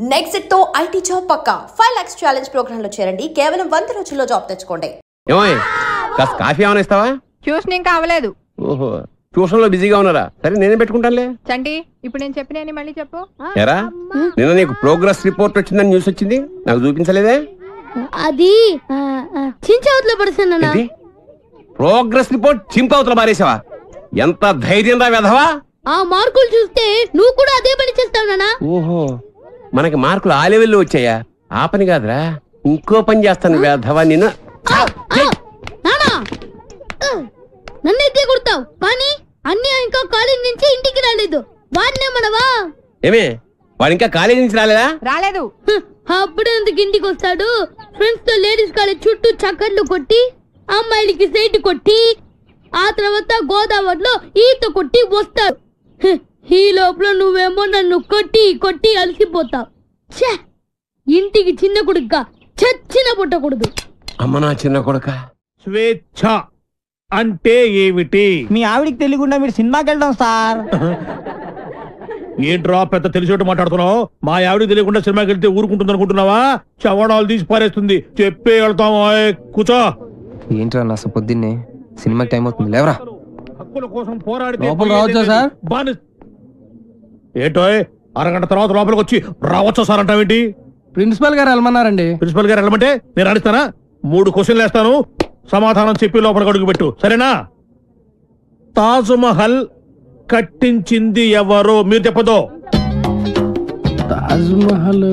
Next తో IT job పక్కా 5 lakhs challenge program లో చేరండి. కేవలం 100 రోజుల్లో జాబ్ తెచ్చుకోండి. ఏమోయ్ కాస్త కాఫీ ఏమైనా ఇస్తావా? ట్యూషన్ ఇంకా అవ్వలేదు. ఓహో ట్యూషన్ లో బిజీగా ఉన్నారా? సరే నేనే పెట్టుకుంటానులే. చంటి ఇప్పుడు నేను చెప్పిన మళ్ళీ చెప్పు. ఎరా నిన్న నీకు ప్రోగ్రెస్ రిపోర్ట్ వచ్చిందని న్యూస్ వచ్చింది, నాకు చూపించలేదే? అది చించవతలో పడుతున్నా. ప్రోగ్రెస్ రిపోర్ట్ చింపవతల మారేసావా? ఎంత ధైర్యం రా వెధవా! ఆ మార్కులు చూస్తే నువ్వు కూడా అదే పని చేస్తావు నాన్న. ఓహో మనకి మార్కులు ఆ లెవెల్లో వచ్చాయా? ఆ పని కాదురా, ఇంకో పని చేస్తాను వెధవా నిన్ను. నన్నైతే కొడతావు కానీ అన్నీ ఇంకా కాలేజ్ నుంచి ఇంటికి రాలేదు. వాడినే మనవా? ఏమే వాడు ఇంకా కాలేజీ నుంచి రాలేదా? రాలేదు. అప్పుడే ఎందుకు ఇంటికి వస్తాడు? ఫ్రెండ్స్ తో లేడీస్ కాలేజ్ చుట్టూ చక్కర్లు కొట్టి అమ్మాయిలకి సైట్ కొట్టి ఆ తర్వాత గోదావరిలో ఈత కొట్టి వస్తాడు. ఈ లోపల నువ్వేమో నన్ను కొట్టి కొట్టి అలసిపోతావు. ఇంటికి చిన్న కొడుకుగా చచ్చిన పుట్టకూడదు. అమ్మ నా చిన్న కొడుక. స్వేచ్ఛ అంటే ఏమిటి? మీ ఆవిడికి తెలియకుండా మీరు సినిమాకి వెళ్దాం సార్. ఏంట్రా పెద్ద తెలిసేట్టు మాట్లాడుతున్నావు? మా ఆవిడికి తెలియకుండా సినిమాకి వెళ్తే ఊరుకుంటుంది అనుకుంటున్నావా? చవడాలు తీసి పారేస్తుంది. చెప్పే వెళ్తాం. కూర్చో. ఏంట్రా నా పొద్దున్నే సినిమాకి టైం అవుతుంది, లేవరా. హక్కుల కోసం పోరాడితే లోపల రావచ్చా సార్? ఏంటో అరగంట తర్వాత లోపలికి వచ్చి రావచ్చా సార్ అంటావేంటి? ప్రిన్సిపల్ గారు వెళ్ళమన్నారండి. ప్రిన్సిపల్ గారు వెళ్ళమంటే నేను అడిస్తానా? 3 క్వశ్చన్లు వేస్తాను, సమాధానం చెప్పి లోపలికి అడుగు పెట్టు, సరేనా? తాజ్ మహల్ కట్టించింది ఎవరు? మీరు చెప్పదు. తాజ్ మహల్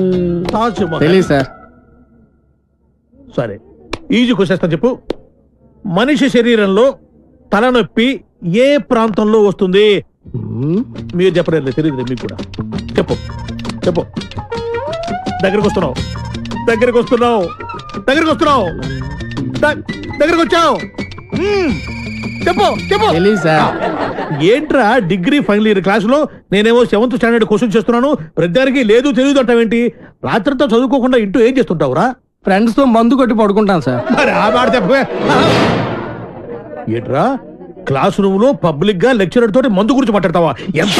తాజ్ మహల్ తెలియదు సార్. సరే ఈజీ క్వశ్చన్ చెప్పు. మనిషి శరీరంలో తలనొప్పి ఏ ప్రాంతంలో వస్తుంది? మీరు చెప్పలేదు, తెలియదు మీకు కూడా. చెప్పు చెప్పు. దగ్గరకు వస్తున్నావు, దగ్గరకు వస్తున్నావు, దగ్గరకు వస్తున్నావు, దగ్గరకు వచ్చావు. చెప్పు చెప్పు. తెలియదు సార్. ఏంట్రా డిగ్రీ ఫైనల్ ఇయర్ క్లాసులో నేనేమో 7th స్టాండర్డ్ క్వశ్చన్ చేస్తున్నాను, ప్రతిదానికి లేదు తెలియదు అంటావేంటి? రాత్రితో చదువుకోకుండా ఇంటూ ఏం చేస్తుంటావురా? ఫ్రెండ్స్ తో మందు కొట్టి పడుకుంటాను సార్. మరి ఆ మాట చెప్పవే. ఏంట్రా క్లాస్ రూమ్ లో పబ్లిక్ గా లెక్చరర్ తోటి మందు గురించి మాట్లాడతావా? ఎంత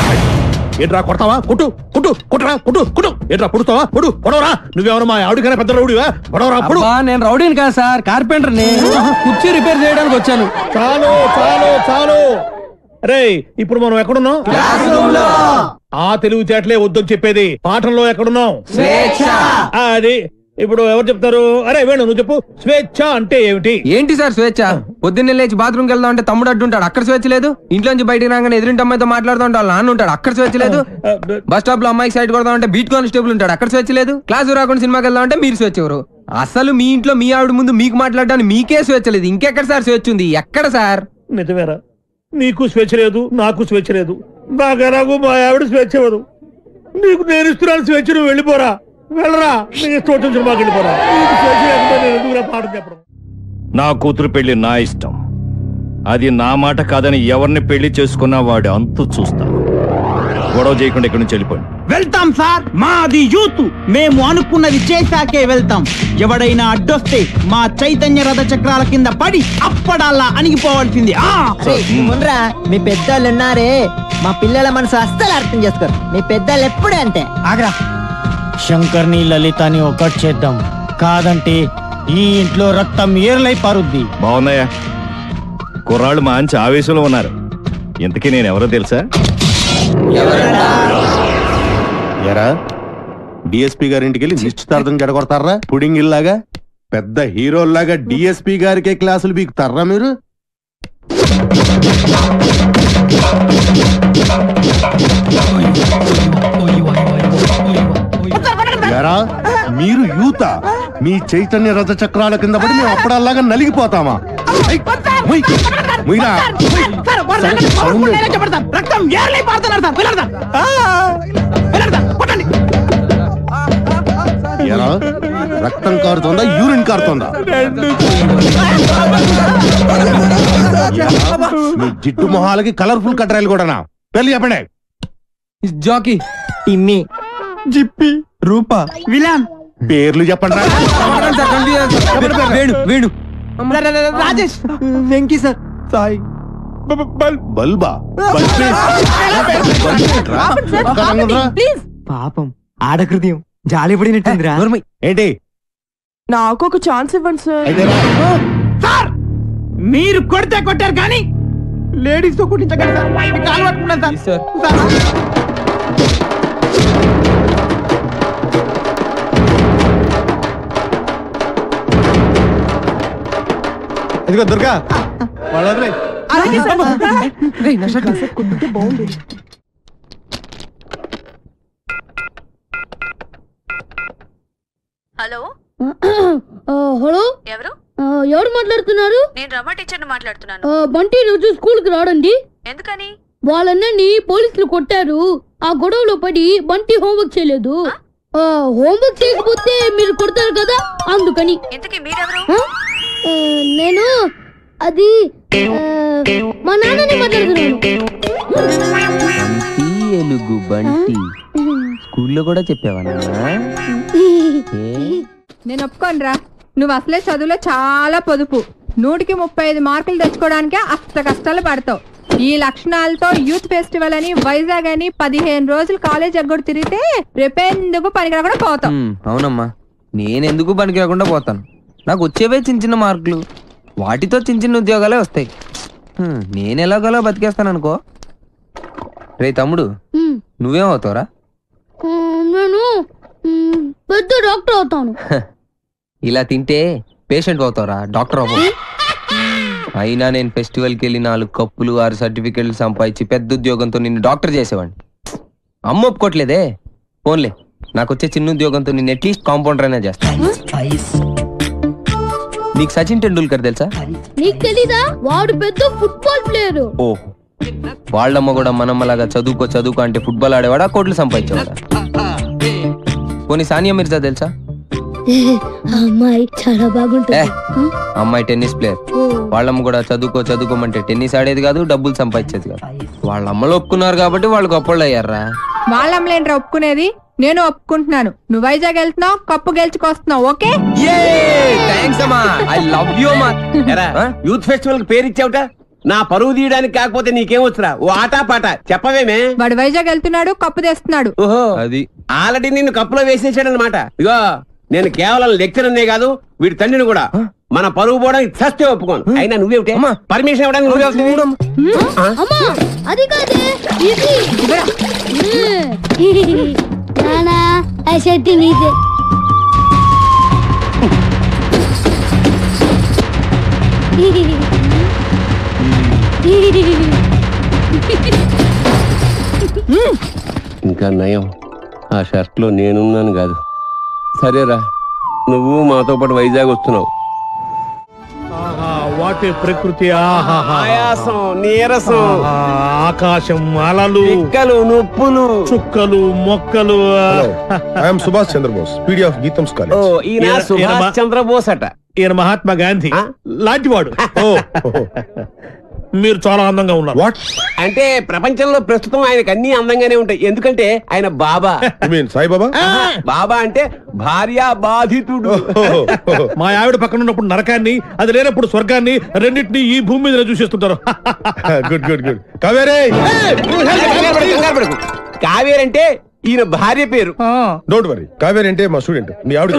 ఏంట్రా కొడతావా? కొట్టు కొట్టు కొట్టరా కొట్టు కొట్టు. ఏంట్రా పొడుస్తావా? పొడు పొడవరా. నువ్వెవరు మా ఆవిడకైనా పెద్ద రౌడీవా? పొడవరా పొడు. నేను రౌడీని కాదు సార్, కార్పెంటర్ ని. కుర్చీ రిపేర్ చేయడానికి వచ్చాను. చాలు చాలు చాలు. రే ఇప్పుడు మనం ఎక్కడున్నాం? ఆ తెలివితేటలే వద్దని చెప్పేది. పాఠంలో ఎక్కడున్నాం? అది ఇప్పుడు ఎవరు చెప్తారు? అరే వేణు నువ్వు చెప్పు. స్వేచ్ఛ అంటే ఏమిటి? ఏంటి సార్ స్వేచ్ఛ? పొద్దున్నే లేచి బాత్రూమ్కి వెళ్దాం అంటే తమ్ముడు అడ్డుంటాడు, అక్కడ స్వేచ్ఛ లేదు. ఇంట్లోంచి బయటికి రాగానే ఎదురింటి అమ్మాయితో మాట్లాడుతూ ఉంటాడు, నాన్న ఉంటాడు, అక్కడ స్వేచ్ఛ లేదు. బస్ స్టాప్ లో అమ్మాయికి సైడ్ కొడదాం అంటే బీట్ కానిస్టేబుల్ ఉంటాడు, అక్కడ స్వేచ్ఛ లేదు. క్లాసు రాకుండా సినిమాకి వెళ్దాం అంటే మీరు స్వేచ్ఛ ఎవరు? అసలు మీ ఇంట్లో మీ ఆవిడ ముందు మీకు మాట్లాడడానికి మీకే స్వేచ్ఛ లేదు, ఇంకెక్కడ సార్ స్వేచ్ఛ ఉంది? ఎక్కడ సార్? నిజమేరా, నీకు స్వేచ్ఛ లేదు, నాకు స్వేచ్ఛ లేదు. నాకు మా ఆవిడ స్వేచ్ఛ ఇవ్వదు. నీకు నేను ఇస్తున్నాను స్వేచ్ఛ, నువ్వు వెళ్ళిపోరా. వెళ్ళరా, నీకు ఇష్టం వచ్చిన సినిమాకి వెళ్ళిపోరా. నీకు స్వేచ్ఛ లేకుండా నేను ఎందుకురా పాఠం చెప్పడం? నా కూతురు పెళ్లి నా ఇష్టం, అది నా మాట కాదని ఎవరిని పెళ్లి చేసుకున్నా వాడు అంతు చూస్తాను. గొడవ చేయకుండా ఇక్కడి నుంచి వెళ్ళిపోండి. వెళ్తాం సార్, మాది యూత్, మేము అనుకున్నది చేశాకే వెళ్తాం. ఎవడైనా అడ్డొస్తే మా చైతన్య రథ చక్రాల కింద పడి అప్పడాలా అణిగిపోవాల్సింది. మీ పెద్దోళ్ళు ఉన్నారే, మా పిల్లల మనసు అస్సలు అర్థం చేసుకోరు. మీ పెద్దోళ్ళు ఎప్పుడే అంతే. ఆగ్రా, శంకర్ని లలితని ఒకటి చేద్దాం, కాదంటే ఈ ఇంట్లో రక్తం ఏర్లై పారుద్ది. బాగున్నాయా? కుర్రాళ్ళు మంచి ఆవేశంలో ఉన్నారు. ఇంతకీ నేను ఎవరో తెలుసా? ఎరా డిఎస్పీ గారింటికి వెళ్ళి నిశ్చితార్థం జడగొడతారా? పుడింగ్ ఇల్లాగా పెద్ద హీరోల్లాగా డిఎస్పీ గారికే క్లాసులు బీకుతారా మీరు? ఎరా మీరు యూత, మీ చైతన్య రథ చక్రాల కింద పడి మేము అప్పుడల్లాగా నలిగిపోతామా? ఎరా రక్తం కారుతోందా, యూరిన్ కారుతోందా? మీ జిట్టు మొహాలకి కలర్ఫుల్ కట్రాయలు కూడానా? పెళ్లి చెప్పండి. జాకీ, టిమ్మి, జిప్పి, రూపా, విలాన్ పేర్లు చెప్పండి. వేణు, వేణు, రాజేష్, వెంకీ సార్, సాయి, బల్బా? పాపం ఆడహృదయం జాలి పడినట్టుందిరా. ఏంటి నాకు ఒక ఛాన్స్ ఇవ్వండి సార్. సార్ మీరు కొడితే కొట్టారు కానీ లేడీస్ తో కుట్టించగలరు సార్. మీకు కాలు పట్టుకున్నాను సార్. ఇదిగో దుర్గా వాళ్ళు వదిలే. బాగుంది. హలో హలో ఎవరు? ఎవరు మాట్లాడుతున్నారు? నేను రమ టీచర్ మాట్లాడుతున్నాను. బంటి రోజు స్కూల్ కి రాడండి. ఎందుకని? వాళ్ళన్నీ పోలీసులు కొట్టారు. ఆ గొడవలో పడి బంటి హోంవర్క్ చేయలేదు. హోంవర్క్ చేయకపోతే మీరు కొడతారు కదా, అందుకని. ఇంతకీ మీరెవరు? నేను అది మా నాన్నని మాట్లాడుతున్నాను. ఎలుగు బంటి స్కూల్లో కూడా చెప్పావా? నేను ఒప్పుకోనరా. నువ్వు అసలే చదువులో చాలా పొదుపు. 100కి 35 మార్కులు తెచ్చుకోవడానికే అస్త కష్టాలు పడతావు. ఈ లక్షణాలతో యూత్ ఫెస్టివల్ అని వైజాగ్ అని 15 రోజులు కాలేజ్ ఎగ్గొడు తిరిగితే రేపెందుకు పనికిరాకుండా పోతాం. అవునమ్మా, నేనెందుకు పనికి రాకుండా పోతాను. నాకు వచ్చేవే చిన్న చిన్న మార్కులు, వాటితో చిన్న చిన్న ఉద్యోగాలే వస్తాయి. నేను ఎలాగోలా బతికేస్తాను అనుకో. రే తమ్ముడు, నువ్వేం అవుతావురా? నేను పెద్ద డాక్టర్ అవుతాను. ఇలా తింటే పేషెంట్ అవుతావురా, డాక్టర్ అవ్వవు. అయినా నేను ఫెస్టివల్కి వెళ్ళి 4 కప్పులు 6 సర్టిఫికెట్లు సంపాదించి పెద్ద ఉద్యోగంతో నిన్ను డాక్టర్ చేసేవాడిని. అమ్మ ఒప్పుకోట్లేదే. ఫోన్లే, నాకు వచ్చే చిన్న ఉద్యోగంతో నిన్ను అట్లీస్ట్ కాంపౌండర్ అయినా చేస్తాను. నీకు సచిన్ టెండూల్కర్ తెలుసా? నీకు తెలీదా? వాడు పెద్ద ఫుట్బాల్ ప్లేయర్. ఓహో, వాళ్ళమ్మ కూడా మనమ్మలాగా చదువుకో అంటే ఫుట్బాల్ ఆడేవాడా, కోట్లు సంపాదించేవాడా? పోనీ సానియా మిర్జా తెలుసా? అమ్మాయి చాలా బాగుంటుంది. అమ్మాయి టెన్నిస్ ప్లేయర్. వాళ్ళమ్మ కూడా చదువుకోమంటే టెన్నిస్ ఆడేది కాదు, డబ్బులు సంపాదించేది కాదు. వాళ్ళ అమ్మలు ఒప్పుకున్నారు కాబట్టి వాళ్ళు గొప్పళ్ళు అయ్యారా. వాళ్ళమ్మలేంట్రా ఒప్పుకునేది? నేను ఒప్పుకుంటున్నాను. నువ్వు వైజాగ్ వెళ్తున్నావు, కప్పు గెలుచుకొస్తున్నావు. ఓకే, యూత్ ఫెస్టివల్ కి పేరు ఇచ్చావుట. నా పరువు తీయడానికి కాకపోతే నీకేమొచ్చురా? ఓ ఆటా పాట చెప్పవేమే. వాడు వైజాగ్ వెళ్తున్నాడు, కప్పు తెస్తున్నాడు. ఓహో, అది ఆల్రెడీ నిన్ను కప్పులో వేసేసాడు అనమాట. ఇగో, నేను కేవలం లెక్చరర్నే కాదు, వీడి తండ్రిని కూడా. మన పరువు పోవడానికి చస్తే ఒప్పుకోను. అయినా నువ్వేమిటే పర్మిషన్ ఇవ్వడానికి అది కాదే నీదే. ఇంకా నయం, ఆ షర్ట్ లో నేనున్నాను కాదు. సరేరా, నువ్వు మాతో పాటు వైజాగ్ వస్తున్నావు. వాటి ప్రకృతి, ఆయాసం, నీరసం, ఆకాశం, అలలు, పిక్కలు, నొప్పులు, చుక్కలు, మొక్కలు. I'm Subhash Chandrabose, PD of GITAM's college. ఈయన సుభాష్ చంద్రబోస్ అట. ఈయన మహాత్మా గాంధీ లాంటివాడు. మీరు చాలా అందంగా ఉన్నారు. వాట్ అంటే ప్రపంచంలో ప్రస్తుతం ఆయనకు అన్ని అందంగానే ఉంటాయి. ఎందుకంటే ఆయన బాబా. సాయిబాబా? బాబా అంటే భార్య బాధితుడు. మా ఆవిడ పక్కన ఉన్నప్పుడు నరకాన్ని, అది లేనప్పుడు స్వర్గాన్ని, రెండింటినీ ఈ భూమి మీద చూసేస్తుంటారు. Good good good. కావేరే, కావేరి అంటే ఈయన భార్య పేరు. Don't worry. కావేరి అంటే మా స్టూడెంట్, మీ ఆవిడ.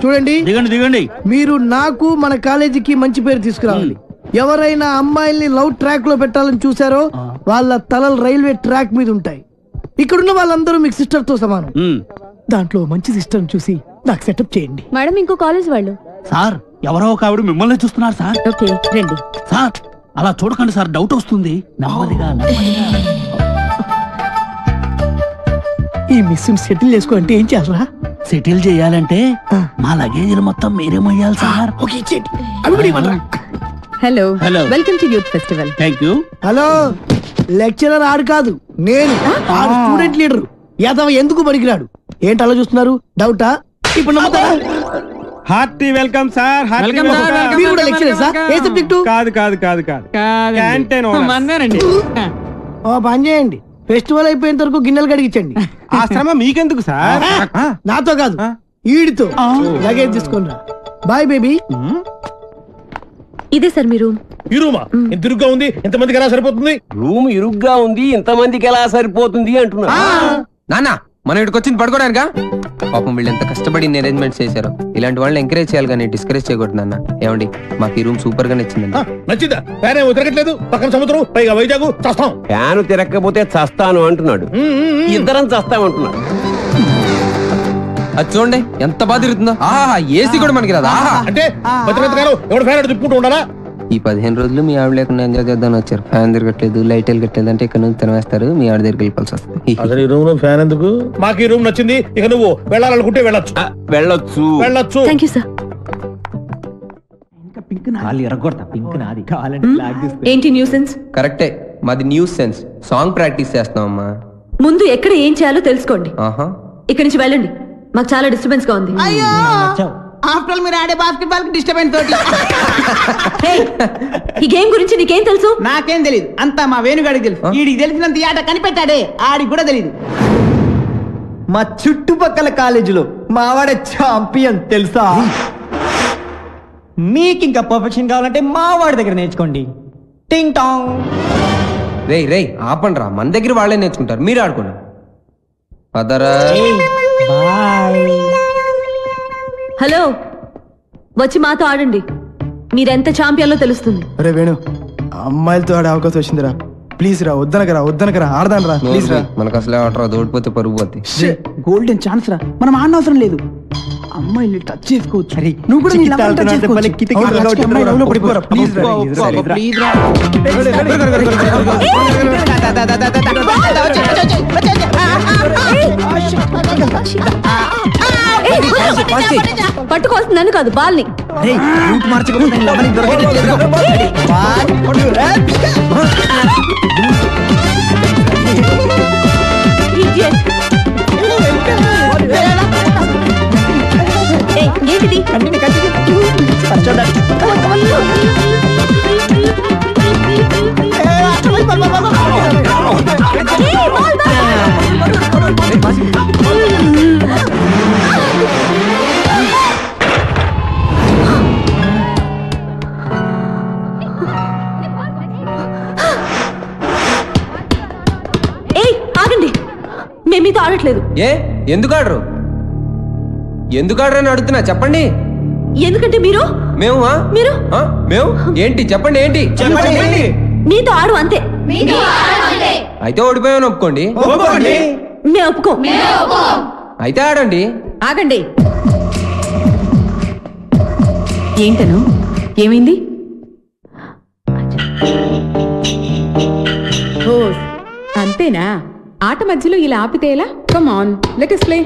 చూడండి, దిగండి. మీరు నాకు మన కాలేజీకి మంచి పేరు తీసుకురావాలి. ఎవరైనా అమ్మాయిల్ని లవ్ ట్రాక్ లో పెట్టాలని చూసారో వాళ్ళ తలలు రైల్వే ట్రాక్ మీద ఉంటాయి. ఇక్కడున్న వాళ్ళందరూ మీకు సిస్టర్ తో సమానం. దాంట్లో మంచి సిస్టర్ చూసి నాకు సెటప్ చేయండి. మేడం, ఇంకో కాలేజ్ వాళ్ళు. సార్, ఎవరో ఒక ఆవిడ మిమ్మల్ని చూస్తున్నారు సార్. ఓకే, రండి. సార్, అలా చూడకండి సార్, డౌట్ వస్తుంది. నెమ్మదిగా. ఈ మిస్ సెటిల్ చేసుకో అంటే ఏం చేయాలరా? సెటిల్ చేయాలంటే మా లగేజీలు మొత్తం మీరేమయ్యాలి సార్. ఓకే, ఇచ్చేయండి. Hello, welcome to youth festival. Thank you. Hello, lecturer ఆడు కాదు, నేను ఆడు స్టూడెంట్ లీడర్. యాదవ ఎందుకు పనికిరాడు? ఏంటి అలా చూస్తున్నారు? డౌటా? ఇప్పుడు నమ్ముతారా? Hearty welcome sir. మీరు కూడా లెక్చరర్ సార్? ఏ సబ్జెక్టు? కాదు. మందేనండి. ఓ పని చేయండి, ఫెస్టివల్ అయిపోయేంత వరకు గిన్నెలు కడిగించండి. ఆ శ్రమ మీకెందుకు సార్? నాతో కాదు, ఈడితో లగేజ్ తీసుకుని రా. Bye baby. ఇదే సార్ మీ రూమ్. ఈ రూమా? ఇంత ఇరుగ్గా ఉంది, ఇంతమందికి ఎలా సరిపోతుంది? రూమ్ ఇరుగ్గా ఉంది, ఇంతమందికి ఎలా సరిపోతుంది అంటున్నా. నాన్న మనం ఇక్కడికి వచ్చింది పడుకోవడానికా? పాపం వీళ్ళు ఎంత కష్టపడి అరేంజ్మెంట్స్ చేశారు. ఇలాంటి వాళ్ళని ఎంకరేజ్ చేయాలి కానీ డిస్కరేజ్ చేయకూడదు నాన్న. ఏమండి మాకు ఈ రూమ్ సూపర్ గా నచ్చిందండి. నచ్చిందా? ఫ్యాన్ ఏమో తిరగట్లేదు, పక్కన సముద్రం, పైగా వైజాగ్, చస్తాం. ఫ్యాన్ తిరగకపోతే చస్తాను అంటున్నాడు, ఇద్దరం చస్తామంటున్నాడు. అది చూడండి ఎంత బాధ తిరుగుతుందో. ఆహా ఏసీ కూడా మనకి రాదా? అంటే ఎవడు ఫ్యాన్ తిప్పుకుంటూ ఉండాలా? ఈ 15 రోజులు మీ ఆవిడ లేకుండా ఎంజాయ్ చేద్దామని వచ్చారు. ఫ్యాన్ తిరగట్లేదు, లైట్ వెళ్ళగట్లేదు అంటే ఇక్కడ నుంచి తినేస్తారు. మీ ఆవిడ దగ్గరికి వెళ్ళిపోవాల్సి వస్తుంది. అసలు ఈ రూమ్ లో ఫ్యాన్ ఎందుకు? మాకు ఈ రూమ్ నచ్చింది. ఇక నువ్వు వెళ్ళాలనుకుంటే వెళ్ళొచ్చు. వెళ్ళొచ్చు. Thank you sir. ఏంటి న్యూసెన్స్? కరెక్టే, మాది న్యూస్ సెన్స్. సాంగ్ ప్రాక్టీస్ చేస్తున్నాం అమ్మా. ముందు ఎక్కడ ఏం చేయాలో తెలుసుకోండి. ఇక్కడి నుంచి వెళ్ళండి, మాకు చాలా డిస్టర్బెన్స్ గా ఉంది. ఆఫ్టర్ మీరు ఆడే బాస్కెట్బాల్ కి డిస్టర్బెన్స్ తోటి. ఈ గేమ్ గురించి నీకేం తెలుసు? నాకేం తెలియదు, అంతా మా వేణుగాడికి తెలుసు. వీడికి తెలిసినంత ఈ ఆట కనిపెట్టాడే, ఆడికి కూడా తెలియదు. మా చుట్టుపక్కల కాలేజీలో మావాడే ఛాంపియన్ తెలుసా? మీకు ఇంకా పర్ఫెక్షన్ కావాలంటే మావాడి దగ్గర నేర్చుకోండి. టింగ్ టాంగ్. రే ఆపండి రా, మన దగ్గర వాళ్ళే నేర్చుకుంటారు, మీరు ఆడుకోండి. పదరా. హలో, వచ్చి మాతో ఆడండి. మీరెంత ఛాంపియన్లో తెలుస్తుంది. అరే వేణు, అమ్మాయిలతో ఆడే అవకాశం వచ్చిందిరా. ప్లీజ్ రా, వద్దనకరా ఆడదాను రా, ప్లీజ్ రా. మనకు అసలే ఆట రాదు, ఓడిపోతే పరుగు పోతే. గోల్డెన్ ఛాన్స్ రా, మనం ఆడనవసరం లేదు. అమ్మాయిని టచ్ చేసుకోవచ్చు. నువ్వు కూడా పట్టుకోవాల్సింది నన్ను కాదు, బాల్ని. ఏంటిది? ఆగండి, మేము మీతో ఆడట్లేదు. ఎందుకు ఆడరు? ఎందుకు ఆడరని అడుగుతున్నా, చెప్పండి. ఎందుకంటే మీరు ఏంటి చెప్పండి, ఏంటి మీతో ఆడు అంతే. అయితే ఓడిపోయామని ఒప్పుకోండి. మేము ఒప్పుకో. అయితే ఆడండి. ఆగండి. ఏంటను? ఏమైంది? అంతేనా? ఆట మధ్యలో ఇలా ఆపితే ఎలా? Come on, let us play.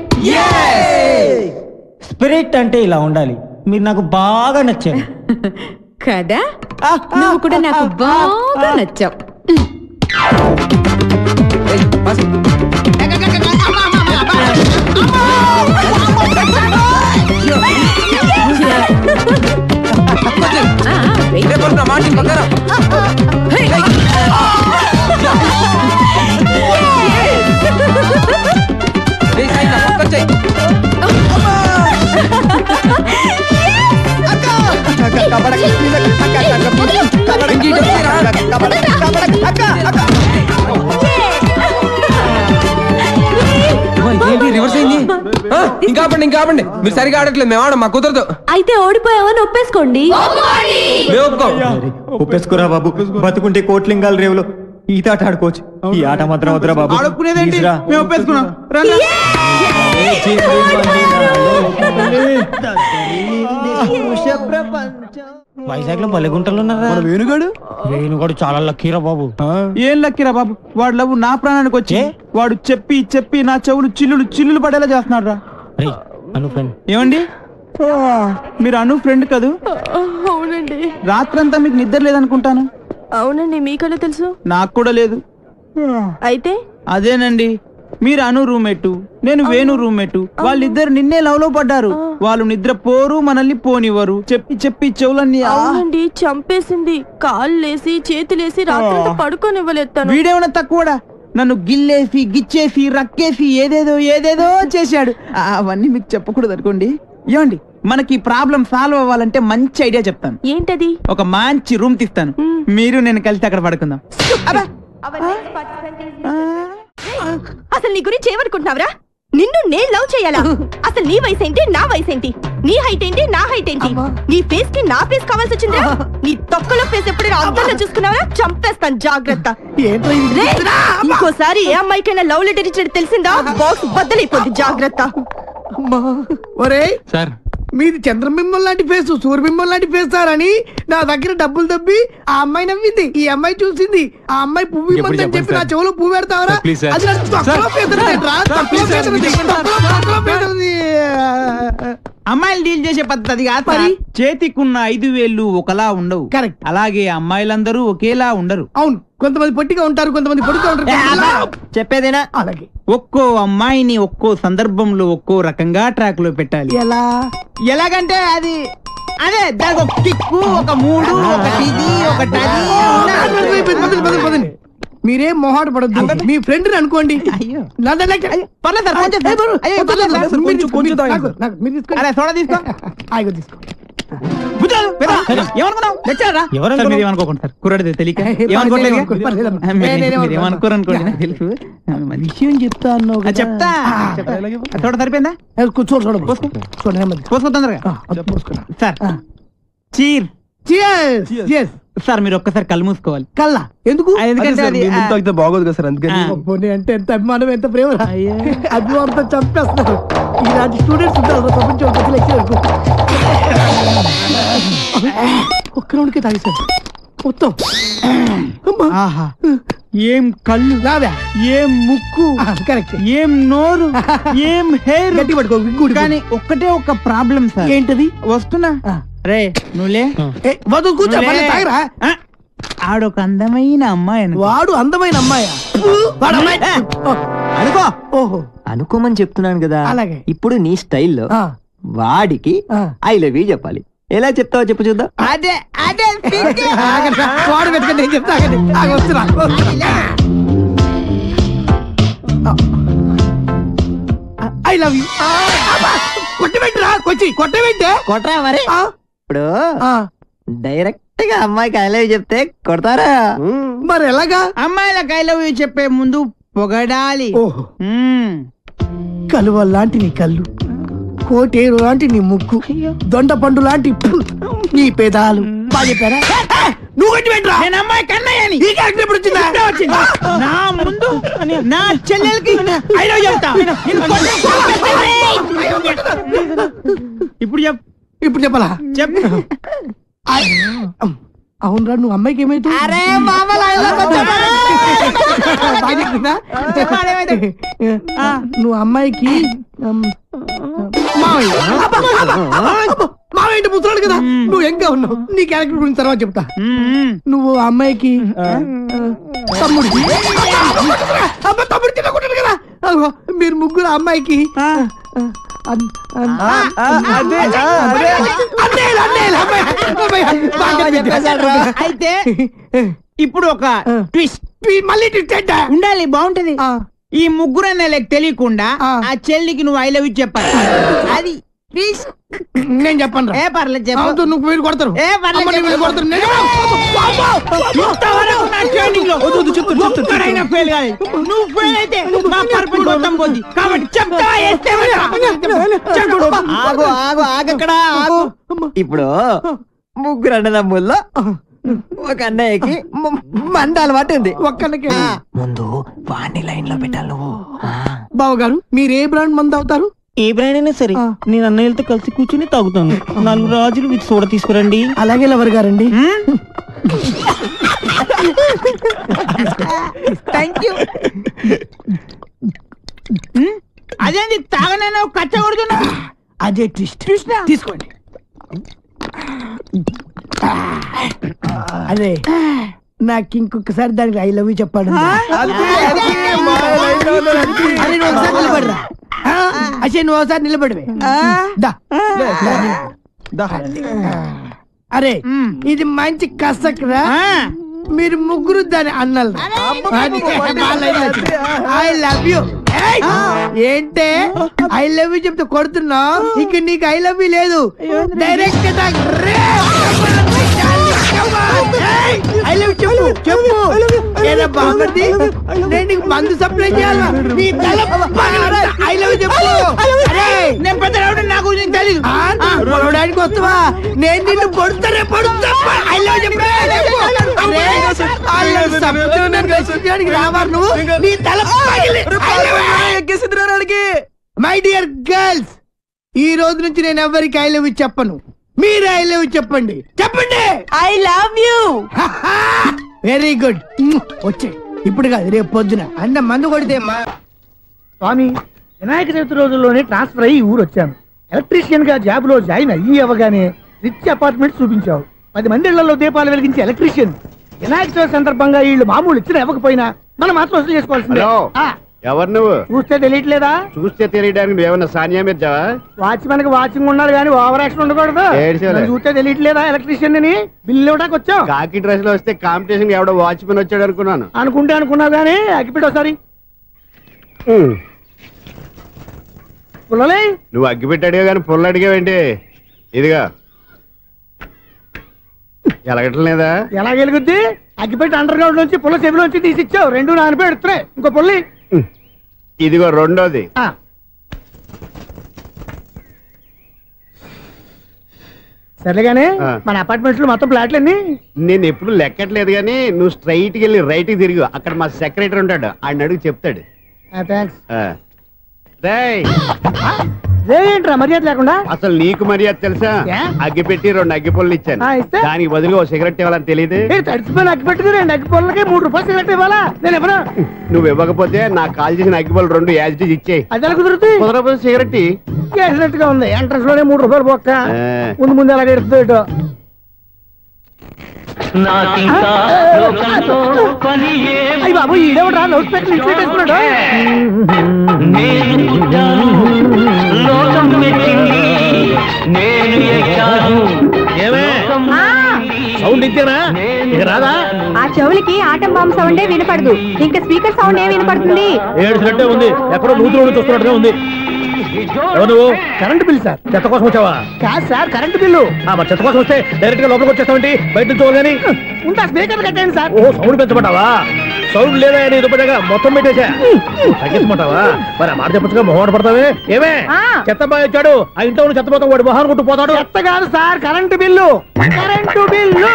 Spirit అంటే ఇలా ఉండాలి. మీరు నాకు బాగా నచ్చారు కదా? నువ్వు కూడా నాకు బాగా నచ్చావు. ఇంకా ఆపండి, మీరు సరిగా ఆడట్లేదు, మేము ఆడం, మాకు కుదరదు. అయితే ఓడిపోయావని ఒప్పేసుకోండి. ఒప్పేసుకోరా బాబు, బతుకుంటే కోట్లింగాల రేవులో ఈత ఆట ఆడుకోవచ్చు. ఈ ఆట మాత్రం వద్దురా బాబు. వైజాగ్ లో బలెగుంటలు ఉన్నారా? వేణుగాడు చాలా లక్కీరా బాబు. ఏం లక్కీరా బాబు, వాడు లవ్ నా ప్రాణానికి వచ్చి వాడు చెప్పి చెప్పి నా చెవులు చిల్లులు పడేలా చేస్తున్నాడు రా. ఏమండి, మీరు అను ఫ్రెండ్ కదూ? అవునండి. రాత్రంతా మీకు నిద్ర లేదనుకుంటాను. అవునండి, మీకలా తెలుసు? నాకు కూడా లేదు. అయితే అదేనండి, మీరు అను రూమ్మేట్, నేను వేణు రూమ్మేట్. వాళ్ళిద్దరు నిన్నే లవ్ లో పడ్డారు. వాళ్ళు నిద్ర పోరు, మనల్ని పోనివ్వరు. చెప్పి చెప్పి చెవులన్నీ చంపేసింది. కాళ్ళేసి చేతులేసి రాత్రి పడుకోనివ్వలేదు. వీడేమన్నా తక్కువడా? నన్ను గిల్లేసి గిచ్చేసి రక్కేసి ఏదేదో చేశాడు. అవన్నీ మీకు చెప్పకూడదు అనుకోండి. ఏమండి, మనకి ప్రాబ్లం సాల్వ్ అవ్వాలంటే మంచి ఐడియా చెప్తాను. ఏంటది? ఒక మంచి రూమ్ తీస్తాను, మీరు నేను కలిసి అక్కడ పడుకుందాం. అసలు నీ గురించి ఏమనుకుంటున్నావురా? నిన్ను నేను లవ్ చేయాలా? అసలు నీ వయసు ఏంటి, నా వయసు ఏంటి? నీ హైట్ ఏంటి, నా హైట్ ఏంటి? నీ ఫేస్ కి నా ఫేస్ కావాల్సి వచ్చిందా? నీ తొక్కలో ఫేస్ ఎప్పుడైనా అద్దంలో చూసుకున్నావా? చంపేస్తాను, జాగ్రత్త. ఇంకోసారి ఏ అమ్మాయికైనా లవ్ లెటర్ ఇచ్చినట్టు తెలిసిందా బాక్స్ బద్దలైపోద్ది, జాగ్రత్త. ఒరే సార్, మీది చంద్రబింబం లాంటి ఫేస్, సూర్యబింబం లాంటి ఫేస్ సార్ అని నా దగ్గర డబ్బులు దబ్బి ఆ అమ్మాయి నవ్వింది, ఈ అమ్మాయి చూసింది, ఆ అమ్మాయి పువ్వు ఇమ్మందని చెప్పి నా చెవులో పువ్వు పెడతావరా? అది నాకు తక్కువ పేదరా, తక్కువ పేదది. అమ్మాయిలు డీల్ చేసే పద్ధతి కాదు మరి. చేతికున్న 5 వేళ్ళు ఒకలా ఉండవు. కరెక్ట్. అలాగే అమ్మాయిలందరూ ఒకేలా ఉండరు. అవును, కొంతమంది పొట్టిగా ఉంటారు, కొంతమంది పొడుగా ఉంటారు. చెప్పేదేనా? అలాగే ఒక్కో అమ్మాయిని ఒక్కో సందర్భంలో ఒక్కో రకంగా ట్రాక్ లో పెట్టాలి. ఎలాగంటే అది అదే దానికి ఒక కిక్కు, ఒక మూడు, ఒకటి పదండి. మీరేం మొహాట పడద్దు, మీ ఫ్రెండ్ అనుకోండి. విషయం చెప్తా అన్నావు, చెప్తా. చూడ సరిపోయిందా? పోసుకో తొందరగా సార్. చీర్ సార్, మీరు ఒక్కసారి కళ్ళు మూసుకోవాలి. కళ్ళ ఎందుకు? ఎందుకంటే అది బాగోదు కదా సార్, అందుకని. అంటే ఎంత అభిమానం, ఎంత ప్రేమ. అభిమానంతో చంపేస్తారు. ఇలాంటి స్టూడెంట్స్ ఉంటారు ప్రపంచం. ఒక్క రౌండ్కే తాగేశారు మొత్తం. ఏం కళ్ళు, ఏం ముక్కు, కరెక్ట్, ఏం నోరు, ఏం హెయిర్. గట్టి పట్టుకో. కానీ ఒక్కటే ఒక ప్రాబ్లం సార్. ఏంటది? వస్తున్నా రే, నువ్వులే వద్దు, కూర్చో. ఆడొక అందమైన అమ్మాయి. వాడు అందమైన అమ్మాయా? అనుకో. ఓహో, అనుకోమని చెప్తున్నాను కదా. అలాగే. ఇప్పుడు నీ స్టైల్లో వాడికి ఐ లవ్ యూ చెప్పాలి. ఎలా చెప్తావో చెప్పు చూద్దాం. అదే అదే వాడు వెతకండి, నేను చెప్తా. వస్తున్నా. I love you. కొట్టబెట్టరా, కొట్టబెట్టే కొట్టరా మరి. ఇప్పుడు డైరెక్ట్ గా అమ్మాయికి ఐ లవ్ యూ చెప్తే కొడతారా? మరి ఎలాగా? అమ్మాయిలకు ఐ లవ్ యూ చెప్పే ముందు పొగడాలి. కలువ లాంటి నీ కళ్ళు, కోటేరు లాంటి నీ ముక్కు, దొండ పండు లాంటి నీ పేదాలు. బాగా చెప్పారా? నువ్వు కట్టి పెట్టరా. నేను అమ్మాయి కన్నయ్యని. ఈ క్యారెక్టర్ ఎప్పుడు వచ్చిందా? నా ముందు నా చెల్లెలకి ఐ లవ్ చెప్తా. ఇప్పుడు చెప్పాలా? చెప్పు. అవునరా, నువ్వు అమ్మాయికి ఏమైతుంది? నువ్వు అమ్మాయికి మావేంటి ముసలాడు కదా, నువ్వు ఇంకా ఉన్నావు. నీ క్యారెక్టర్ గురించి తర్వాత చెప్తా. నువ్వు అమ్మాయికి తమ్ముడు. తమ్ముడు తినకుంటాడు కదా. మీరు ముగ్గురు అమ్మాయికి అయితే ఇప్పుడు ఒక ట్విస్ట్, మళ్ళీ ట్విస్ట్ ఉండాలి, బాగుంటది. ఈ ముగ్గురు అన్నయ్యలకు తెలియకుండా ఆ చెల్లికి నువ్వు ఐ లవ్ యూ చెప్పాలి. అది నేను చెప్పను. ఏ పర్లేదు చెప్పు. నువ్వు వీళ్ళు కొడతారు. ఏ పర్లేదు కొడతారు. నువ్వు ఫెయిల్ అయితే మా పర్పస్ మొత్తం పోద్ది. కాబట్టి చెప్తావా? ఆగు ఆగు ఆగక్కడ ఆగు. ఇప్పుడు ముగ్గురు అన్నదమ్ముల్లో ఒక అన్నయ్యకి మంద అలవాటు ఉంది. ఒక్కడికి ముందు వాణ్ణి లైన్ లో పెట్టాలి నువ్వు. బావగారు, మీరు ఏ బ్రాండ్ మందు అవుతారు? ఏ బ్రాండ్ అయినా సరే నేను అన్నయ్యలతో కలిసి కూర్చుని తాగుతాను. 4 రాజులు విత్ సోడా తీసుకురండి. అలాగే లవర్ గారండి. Thank you. అదేంటి తాగనైనా కచ్చ కొడుతున్నా? అదే ట్విస్ట్. తీసుకోండి. అదే నాకు ఇంకొకసారి దానికి ఐ లవ్ యూ చెప్పాడు. నిలబడరా. అసే నువ్వు ఒకసారి నిలబడివే. అరే ఇది మంచి కసక్రా. మీరు ముగ్గురు దాని అన్నలు. I love you. ఏంటే ఐ లవ్ యూ చెప్తే కొడుతున్నా? ఇక నీకు ఐ లవ్ యూ లేదు, డైరెక్ట్ ఐ లవ్ చెప్పు చెప్పు. ఏదో బాగుంది, నేను నీకు మందు సప్లై చేయాలా? నీ తల ఐ లవ్ చెప్పు. అరే నేను పెద్ద రౌడీ, నాకు తెలీదు. పొడవడానికి వస్తావా? నేను నిన్ను పొడుతానే పొడుతా. ఐ లవ్ చెప్పు. రావారు నువ్వు, నీ తల మై డియర్ గర్ల్స్, ఈ రోజు నుంచి నేను ఎవరికి ఐ లవ్ యూ చెప్పను. మీరు ఐ లవ్ యూ చెప్పండి. చెప్పండి I love you. Very good. వచ్చే ఇప్పుడు కాదు, రేపు పొద్దున అన్న మందు కొడితే స్వామి, వినాయక చవితి రోజుల్లోనే ట్రాన్స్ఫర్ అయ్యి ఊరు వచ్చాను. ఎలక్ట్రీషియన్ గా జాబ్ లో జాయిన్ అయ్యి అవ్వగానే రిచ్ అపార్ట్మెంట్ చూపించావు. 10 మంది ఇళ్లలో దీపాలు వెలిగించే ఎలక్ట్రీషియన్. వినాయక చవితి సందర్భంగా వీళ్ళు మామూలు ఇచ్చిన ఇవ్వకపోయినా మనం మాత్రం వసూలు చేసుకోవాల్సిందే. ఎవరు నువ్వు? చూస్తే తెలియట్లేదా? చూస్తే తెలియడానికి నువ్వేమన్నా సానియా మీర్జావా? వాచ్మెన్ కి వాచింగ్ ఉండాలి కానీ ఓవర్ యాక్షన్ ఉండకూడదు. చూస్తే తెలియట్లేదా ఎలక్ట్రీషియన్ అని? బిల్లు ఇవ్వడానికి వచ్చావు. కాకి డ్రెస్ లో వస్తే కాంపిటీషన్ ఎవడో వాచ్మెన్ వచ్చాడు అనుకున్నాను. అనుకున్నావు కానీ అగ్గిపెట్టి ఒకసారి. పుల్లలే నువ్వు అగ్గిపెట్టి అడిగా కానీ పుల్ల అడిగావేంటి? ఇదిగా ఎలగట్లేదా? ఎలా గెలుగుద్ది? అగ్గిపెట్టి అండర్ గ్రౌండ్ నుంచి పుల్ల చెవిలోంచి తీసిచ్చావు. 2 నానపై ఎడుతున్నాయి. ఇంకో పుల్లి ఇదిగో రెండోది. సరేగానే మన అపార్ట్మెంట్స్ లో మొత్తం ఫ్లాట్లు అన్ని నేను ఎప్పుడు లెక్కట్లేదు కానీ నువ్వు స్ట్రైట్ కి వెళ్ళి రైట్ కి తిరిగి అక్కడ మా సెక్రటరీ ఉంటాడు, ఆయన అడుగు చెప్తాడు. ఏంట్రా మర్యాద లేకుండా? అసలు నీకు మర్యాద తెలుసా? అగ్గి పెట్టి 2 అగ్గి పొల్లు ఇచ్చాను, దానికి బదులుగా ఓ సిగరెట్ ఇవ్వాలని తెలియదు. తడిచిపోయిన అగ్గి పెట్టి 2 అగ్గి పొల్లకి 3 రూపాయలు సిగరెట్ ఇవ్వాలా? నేను ఇవ్వను. నువ్వు ఇవ్వకపోతే నాకు కాల్ చేసిన అగ్గి పొల్లు 2 యాజిటీస్ ఇచ్చేయి. అది ఎలా కుదురుతుంది? కుదరకపోతే సిగరెట్ వేసినట్టు గా ఉంది. ఎంట్రన్స్ లోనే 3 రూపాయలు పోక్క. ముందు ఎలా ఎడుతుంది ఇటు. అయ్యి బాబు, ఈడేవడా లౌడ్ స్పీకర్ ఇన్స్టేట్ చేసుకున్నాడు? సౌండ్ ఇచ్చానా? ఇక రాదా? ఆ చెవులకి ఆటం బాంబు సౌండే వినపడదు, ఇంకా స్పీకర్ సౌండ్ ఏ వినపడుతుంది? ఏడ్చినట్టే ఉంది, ఎక్కడో నూతులు చూస్తున్నట్టుగా ఉంది. ఎవరు? Current bill sir. చెత్త కోసం వచ్చావా? కాదు సార్, కరెంట్ బిల్లు. మరి చెత్త కోసం వస్తే డైరెక్ట్ గా లోపలికి వచ్చేస్తామంటే బయట నుంచి కానీ ఉంటా. స్పీకర్ కట్టండి సార్. ఓ సౌండ్ పెంచమంటావా? సౌండ్ లేదా అని దుప్పటగా మొత్తం పెట్టేసా. తగ్గించమంటావా? మరి ఆ మాట చెప్పచ్చుగా, మొహమాట పడతావే. ఏమే చెత్త బాయ్ వచ్చాడు, ఆ ఇంట్లో చెత్త పోతాం, వాడు మొహాన్ని కొట్టు పోతాడు. చెత్త కాదు sir, current bill. Current bill.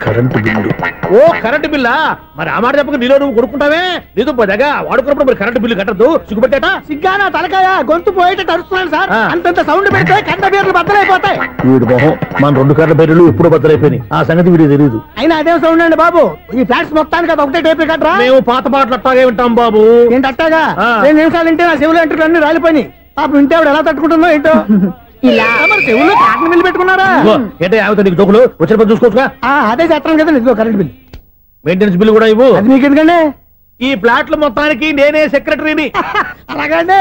Current bill. ఓ కరెంటు బిల్లా? మరి ఆ మాట చెప్పక నీలో నువ్వు కొడుకుంటావే. నీతో పోదాగా వాడుకున్నప్పుడు మరి కరెంటు బిల్లు కట్టద్దు, సిగ్గుపెట్టేట. సిగ్గానా తలకాయ? గొంతు పోయేటట్టు అరుస్తున్నాను సార్. అంతంత సౌండ్ పెడితే కంట బీర్లు బద్దలైపోతాయి. వీడు మొహం మన 2 కర్ల బీర్లు ఎప్పుడు బద్దలైపోయినాయి. ఆ సంగతి వీడికి తెలియదు. అయినా అదే సౌండ్ అండి బాబు. ఈ ఫ్లాట్స్ మొత్తానికి అది ఒకటే టేప్ కట్టరా? మేము పాత పాటలు అట్టాగే వింటాం బాబు. ఏంటి అట్టాగా? 2 నిమిషాలు వింటే నా చెవులు ఎంటర్ అన్ని రాలిపోయినాయి. పాపం వింటే ఆవిడ ఎలా తట్టుకుంటుందో ఏంటో. ఇలా మరి చెవుల్లో కాటన్ బిల్లు పెట్టుకున్నారా? ఏంటే ఆవిడ నీకు దోకులు వచ్చిన పని చూసుకోవచ్చుగా. అదే చేస్తాను కదా. ఇదిగో కరెంట్ బిల్. మెయింటెనెన్స్ బిల్లు కూడా ఇవ్వు. అది మీకు ఎందుకండి? ఈ ప్లాట్ల మొత్తానికి నేనే సెక్రటరీని. అలాగండి.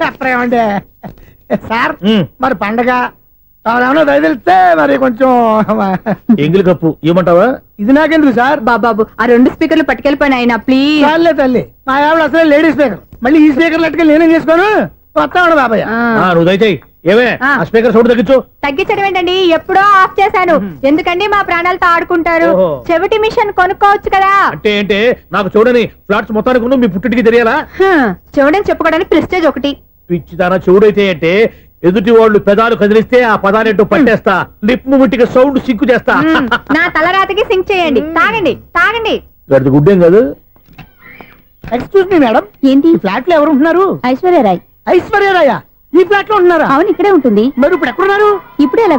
చెప్పరేమండి సార్? మరి పండగ ఏమన్నా దయదలిస్తే మరి కొంచెం ఎంగిలి కప్పు ఇవ్వమంటావా? ఇది నాకెందుకు సార్? బాబాబు, ఆ 2 స్పీకర్లు పట్టుకెళ్ళిపోయినా ప్లీజ్. చాలే తల్లి, మా ఆవిడ అసలే లేడీ స్పీకర్. మళ్ళీ ఈ స్పీకర్ లెట్టుకెళ్ళి నేనేం చేసుకోను. వస్తాడు బాబాయ్. నువ్వు దయచేయి. ఏమే ఆ స్పీకర్ సౌండ్ తగ్గించు. తగ్గించడం ఏంటండి, ఎప్పుడో ఆఫ్ చేశాను. ఎందుకండి మా ప్రాణాలతో ఆడుకుంటారు? చెవిటి మిషన్ కొనుక్కోవచ్చు కదా. అంటే ఏంటే నాకు చూడని ఫ్లాట్స్ మొత్తానికి మీ పుట్టింటికి తెలియాలా? చెవుడని చెప్పుకోవడానికి ప్రెస్టేజ్ ఒకటి. పిచ్చిదానా చెవుడైతే అంటే ఎదుటి వాళ్ళు పెదాలు కదిలిస్తే ఆ పదాలేంటో పట్టేస్తా. లిప్ ముట్టికి సౌండ్ సింకు చేస్తా. నా తలరాతకి సింక్ చేయండి. తాగండి తాగండి. గడిది గుడ్డేం కాదు. ఎక్స్క్యూజ్ మీ మేడం, ఏంటి ఫ్లాట్ లో ఎవరు ఉంటున్నారు? ఐశ్వర్యరాయ్. ఐశ్వర్యరాయ ఈ ఫ్లాట్ లో ఉంటున్నారా? అవును, ఇక్కడే ఉంటుంది. మరి ఇప్పుడు ఎక్కడున్నారు? ఇప్పుడే ఎలా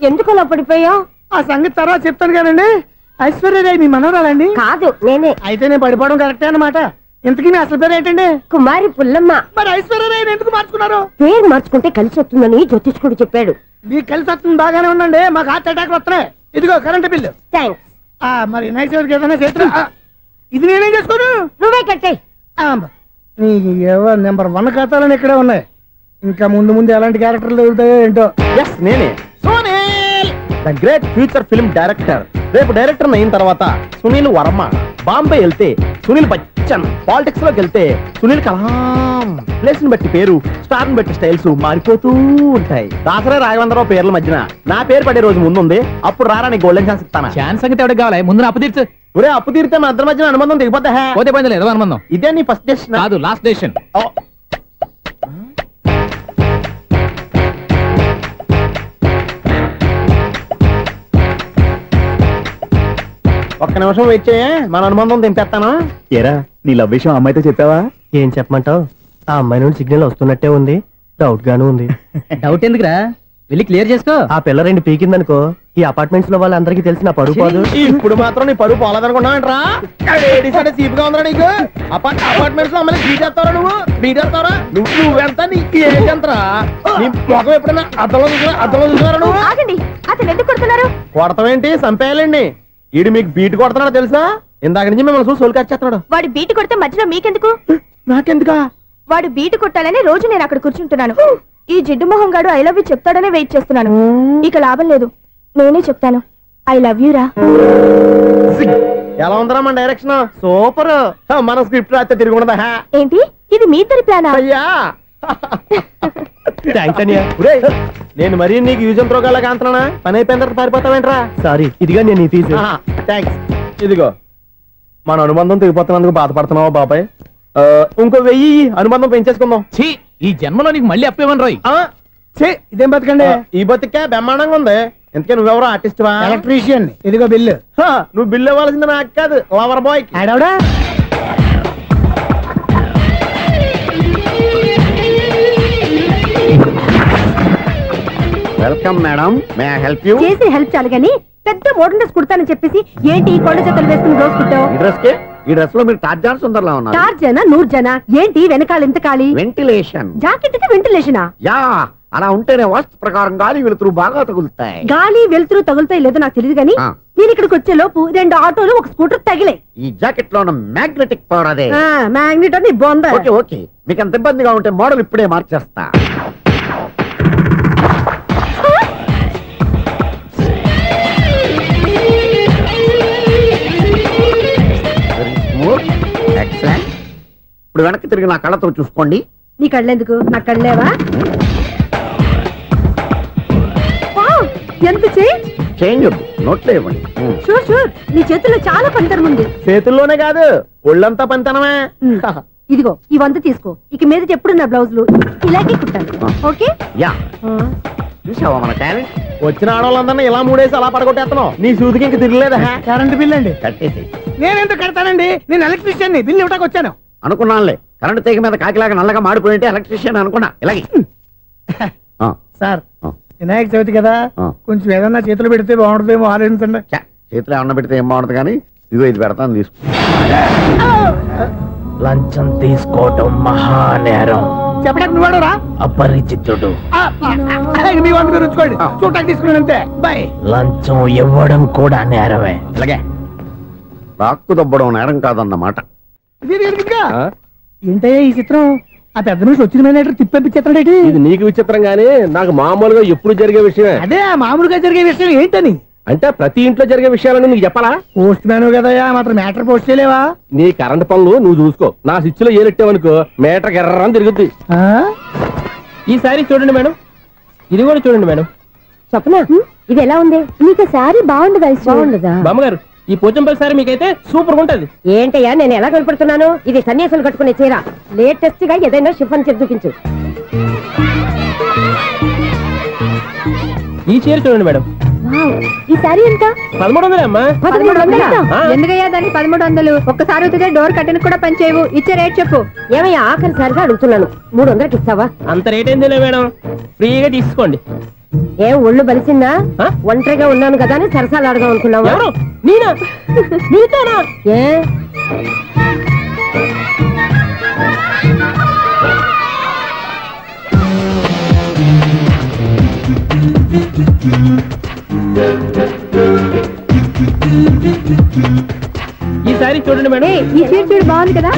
ఎందుకు అలా పడిపోయావు? ఆ సంగతి తర్వాత చెప్తాను కానండి. ఐశ్వర్యరాయ్ మీ మనవరాలండి? కాదు, నేనే. అయితే నేను పడిపోవడం కరెక్టే అన్నమాట. ఇంతకీ మీ అసలు పేరు ఏంటండి? కుమారి పుల్లమ్మ. మరి ఐశ్వర్యరాయ్ ఎందుకు మార్చుకున్నారు? పేరు మార్చుకుంటే కలిసి వస్తుందని జ్యోతిష్కుడు చెప్పాడు. మీకు కలిసి వస్తుంది బాగానే ఉండండి, మాకు హార్ట్ అటాక్ వస్తున్నాయి. ఇదిగో కరెంట్ బిల్లు. థ్యాంక్స్. మరి వినాయక చవితికి ఏదైనా చేతులు ఇది నేనేం చేసుకోను, నువ్వే కట్టే. నెంబర్ 1 ఖాతాలని ఇక్కడే ఉన్నాయి. ఇంకా ముందు ముందు ఎలాంటి క్యారెక్టర్లు దొరుకుతాయో ఏంటో. నేనే the great future film director. రేపు డైరెక్టర్ అయిన తర్వాత సునీల్ వర్మ. బాంబే వెళ్తే సునీల్ బచ్చన్, పాలిటిక్స్ లోకి వెళ్తే సునీల్ కలాం. ప్లేస్ ని బట్టి పేరు, స్టార్ ని బట్టి స్టైల్స్ మారిపోతూ ఉంటాయి. దాసరా రాఘవేంద్రరావు పేర్ల మధ్యన నా పేరు పడే రోజు ముందుంది. అప్పుడు రారా నీకు గోల్డెన్ ఛాన్స్ ఇస్తాను. ఛాన్స్ సంగతి ఎవరికి కావాలి? ముందు అప్పు తీర్చు. ఒరే అప్పు తీరితే మన ఇద్దరి మధ్యన అనుబంధం దిగిపోతా. పోతే పోయింది లేదు అనుబంధం. ఇదే నీ ఫస్ట్ డెసిషన్ కాదు, లాస్ట్ డెసిషన్. ఒక్క నిమిషం వెయిట్ చేయ, మన అనుబంధం దింపేస్తాను. ఏరా నీ లవ్ విషయం అమ్మాయితో చెప్పావా? ఏం చెప్పమంటావు? ఆ అమ్మాయి నుండి సిగ్నల్ వస్తున్నట్టే ఉంది, డౌట్ గాను ఉంది. డౌట్ ఎందుకురా, వెళ్ళి క్లియర్ చేసుకో. ఆ పిల్ల 2 పీకిందనుకో, ఈ అపార్ట్మెంట్స్ లో వాళ్ళందరికీ తెలిసిన పరుగు పోదు. ఇప్పుడు మాత్రం నీ పరువు పోలేదనుకున్నావంటరా? చీపుగా ఉందా నీకు? అపార్ట్మెంట్స్ లో అమ్మని బీటేస్తావరా? బీటేస్తావరా? నువ్వెంత, నీకు ఏంటంతరా? నీ మొఖం ఎప్పుడైనా అద్దంలో చూసారా నువ్వు? అతను ఎందుకు కొడుతున్నారు? కొడతావేంటి, చంపేయాలండి. ఈడు మీకు బీట్ కొడుతున్నాడు తెలుసా? ఇందాక నుంచి మిమ్మల్ని చూసి సోల్కి వచ్చేస్తున్నాడు. వాడు బీటు కొడితే మధ్యలో మీకెందుకు? నాకెందుకా? వాడు బీటు కొట్టాలని రోజు నేను అక్కడ కూర్చుంటున్నాను. ఈ జిడ్డు మొహం గాడు ఐ లవ్ యూ చెప్తాడనే వెయిట్ చేస్తున్నాను. ఇక లాభం లేదు, నేనే చెప్తాను ఐ లవ్ యూ రా. ఎలా ఉందరా మన డైరెక్షన్? సూపర్. మన స్క్రిప్ట్ రాస్తే తిరిగి ఉండదా? ఏంటి ఇది మీ ఇద్దరి ప్లానా? అయ్యా నేను మరీ నీకు యూజ్ అంత రోగాలాగా అంటున్నా. పని అయిపోయిన తర్వాత పారిపోతావేంట్రా? సారీ, ఇదిగా నేను ఈ ఫీజు. థ్యాంక్స్. ఇదిగో మన అనుబంధం తెగిపోతున్నందుకు బాధపడుతున్నావా బాబాయ్? ఇంకో 1000 అనుబంధం పెంచేసుకుందాం. ఈ జన్మలో నీకు మళ్ళీ అప్పేమని రాయి. ఇదేం బతకండి? ఈ బతికే బ్రహ్మాండంగా ఉంది. ఎందుకే నువ్వెవరో ఆర్టిస్ట్ వా? ఎలక్ట్రీషియన్. ఇదిగో బిల్లు. నువ్వు బిల్లు ఇవ్వాల్సింది నాకు కాదు, లవర్ బాయ్. ఆడవడా? Welcome madam, may I help you? చేసి హెల్ప్ చాలు గానీ పెద్ద మోడర్న్ డ్రెస్ కుడతానని చెప్పేసి ఏంటి ఈ కొండ జతలు వేసుకుని రోజు కుట్టావు? ఈ డ్రెస్ లో మీరు టార్జాన్ సుందర్లా ఉన్నారు. టార్జనా 100 జన ఏంటి వెనకాల ఎంత ఖాళీ? వెంటిలేషన్. జాకెట్ కి వెంటిలేషనా? యా, అలా ఉంటేనే వాస్తు ప్రకారం గాలి వెలుతురు బాగా తగులుతాయి. గాలి వెలుతురు తగులుతాయి లేదో నాకు తెలియదు గానీ నేను ఇక్కడికి వచ్చే లోపు 2 ఆటోలు ఒక స్కూటర్ తగిలే. ఈ జాకెట్ లో ఉన్న మ్యాగ్నెటిక్ పవర్ అదే. మ్యాగ్నెట్ అని బొంద. ఓకే, మీకు అంత ఇబ్బందిగా ఉంటే మోడల్ ఇప్పుడే మార్చేస్తా. ఇప్పుడు వెనక్కి తిరిగి నా కళ్ళతో చూసుకోండి. నీ కళ్ళెందుకు, నా కళ్ళేవా? ఎంత చేంజ్ నోట్లో ఇవ్వండి. షూర్, నీ చేతుల్లో చాలా పనితనం ఉంది. చేతుల్లోనే కాదు, ఒళ్ళంతా పనితనమే. ఇదిగో ఈ 100 తీసుకో. ఇక మీద ఎప్పుడు నా బ్లౌజులు ఇలాగే కుట్టాను. ఓకే? యా, చూసావా మన టాలెంట్? వచ్చిన ఆడవాళ్ళందరినీ ఇలా మూడేసి అలా పడగొట్టేస్తున్నావు. నీ సూదికి ఇంక తిరగలేదా? కరెంట్ బిల్ అండి. కట్టేసి. నేనెందుకు కడతానండి, నేను ఎలక్ట్రీషియన్. బిల్ ఇవ్వడానికి వచ్చాను. అనుకున్నానులే, కరెంట్ తీగ మీద కాకిలాగా నల్లగా మాడిపోయింటే ఎలక్ట్రీషియన్ అనుకున్నా. ఇలాగే సార్, వినాయక చవితి కదా, కొంచెం ఏదన్నా చేతులు పెడితే బాగుంటుందేమో ఆలోచించండి. చేతులు ఏమన్నా పెడితే ఏం బాగుంటుంది కానీ ఇదిగో ఇది పెడతాను, తీసుకో. లంచం తీసుకోవటం మహానేరం. చెప్పడానికి నువ్వాడు రా, అపరిచితుడు. మీ వంట మీరు ఉంచుకోండి, చూడటానికి తీసుకున్నాను అంతే. బాయ్. లంచం ఇవ్వడం కూడా నేరమే. ఇలాగే రాక్కు దబ్బడం నేరం కాదన్నమాట. ఏంటయ్యా ఈ చిత్రం? ఆ పెద్ద నుంచి వచ్చిన మేనేటర్ తిప్పించేస్తాడేటి? ఇది నీకు విచిత్రం గానీ నాకు మామూలుగా ఎప్పుడు జరిగే విషయమే. అదే మామూలుగా జరిగే విషయం ఏంటని? అంటే ప్రతి ఇంట్లో జరిగే విషయాలను నీకు చెప్పాలా? పోస్ట్ మ్యాన్ కదయ్యా, మాత్రం మ్యాటర్ పోస్ట్ చేయలేవా? నీ కరెంట్ పనులు నువ్వు చూసుకో. నా స్విచ్ లో ఏలెట్టావనుకో మీటర్ ఎర్రని తిరుగుద్ది. ఈ సారీ చూడండి మేడం, ఇది కూడా చూడండి మేడం. చెప్పనా, ఇది ఎలా ఉంది? నీకు సారీ బాగుండదా? బాగుండదా బామ్మగారు? ఈ పోచంపల్లి సారీ మీకైతే సూపర్ ఉంటది. ఏంటయ్యా నేను ఎలా కనపడుతున్నాను? ఇది సన్యాసులు కట్టుకునే చీర. లేటెస్ట్ గా ఏదైనా షిఫాన్ చీర చూపించు. ఈ చీర చూడండి మేడం. ఈ సారీ ఎంత? 1300 అమ్మా. 1300? ఎందుకయ్యా దానికి 1300? ఒక్కసారి ఉతితే డోర్ కట్టిన కూడా పనిచేయవు. ఇచ్చే రేట్ చెప్పు. ఏమయ్యా ఆఖరిసారిగా అడుగుతున్నాను, 300కి ఇస్తావా? అంత రేట్ ఏందిలే మేడం, ఫ్రీగా తీసుకోండి. ఏం ఒళ్ళు బలిసిందా? ఒంటరిగా ఉన్నాను కదా అని సరసాలు అడదాం అనుకున్నావా? ఎవరు? నేనా? నీతోనా? ఏ ఈ సారీ చూడండి మేడం. ఈ చీర చూడు, బాగుంది కదా.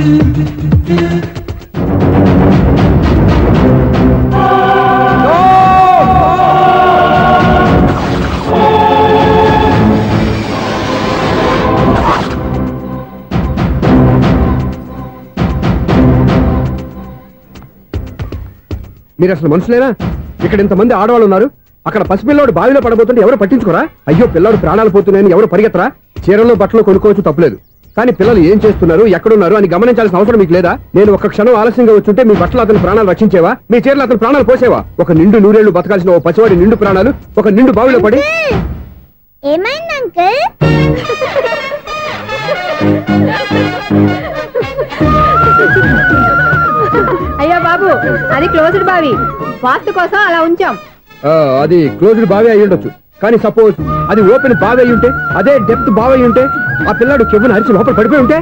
మీరు అసలు మనుషులేనా? ఇక్కడ ఇంతమంది ఆడవాళ్ళు ఉన్నారు, అక్కడ పసిపిల్లాడు బావిలో పడబోతుంటే ఎవరు పట్టించుకోరా? అయ్యో పిల్లాడు ప్రాణాలు పోతున్నాయని ఎవరు పరిగెత్తరా? చీరలో బట్టలు కొనుక్కోవచ్చు, తప్పులేదు. కానీ పిల్లలు ఏం చేస్తున్నారు, ఎక్కడున్నారు అని గమనించాల్సిన అవసరం మీకు లేదా? నేను ఒక క్షణం ఆలస్యంగా వచ్చుంటే మీ బట్టలు అతని ప్రాణాలు రక్షించేవా? మీ చీరలు అతని ప్రాణాలు పోసేవా? ఒక నిండు నూరేళ్లు బతకాల్సిన ఓ పసివాడి నిండు ప్రాణాలు ఒక నిండు బావిలో పడి. ఏమైంది అంకుల్? అయ్యో బాబు, అది క్లోజ్డ్ బావి, వాస్తు కోసం అలా ఉంచాం. అది క్లోజ్డ్ బావి అయి ఉండొచ్చు, కానీ సపోజ్ అది ఓపెన్ బావి అయి ఉంటే, అదే డెప్త్ బావి అయి ఉంటే, ఆ పిల్లాడు చెవును అరిచి లోపల పడిపోయి ఉంటే.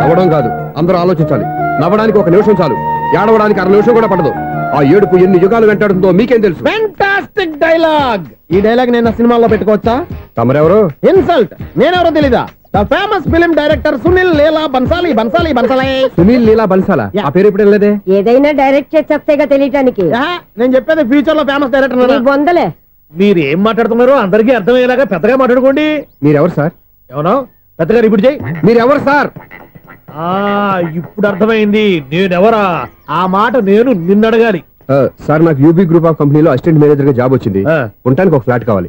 నవ్వడం కాదు, అందరూ ఆలోచించాలి. నవ్వడానికి 1 నిమిషం చాలు, ఏడవడానికి 1/2 నిమిషం కూడా పడదు. ఆ ఏడుపు ఎన్ని యుగాలు వెంటాడుతుందో మీకేం తెలుసు? Fantastic dialogue. ఈ డైలాగ్ నేను సినిమాలో పెట్టుకోవచ్చా? తమరెవరు? ఇన్సల్ట్. నేనెవరో తెలీదా? The famous film director Sunil Leela Bansali. Bansali Bansali Sunil Leela బన్సాలా? ఆ పేరు ఇప్పుడు లేదే. ఏదైనా డైరెక్ట్ చేసేగా తెలియటానికి. నేను చెప్పేది ఫ్యూచర్ లో ఫేమస్ డైరెక్టర్. బొందలే. మీరు ఏం మాట్లాడుతున్నారో అందరికీ అర్థమయ్యేలాగా పెద్దగా మాట్లాడుకోండి. మీరెవరు సార్? ఎవరో పెద్దగా రిపీట్ చేయి. మీరెవరు సార్? ఇప్పుడు అర్థమైంది నేనెవరా. ఆ మాట నేను నిన్ను అడగాలి. సార్, నాకు యూబీ గ్రూప్ ఆఫ్ కంపెనీలో అసిస్టెంట్ మేనేజర్ గా జాబ్ వచ్చింది. ఉండటానికి ఒక ఫ్లాట్ కావాలి.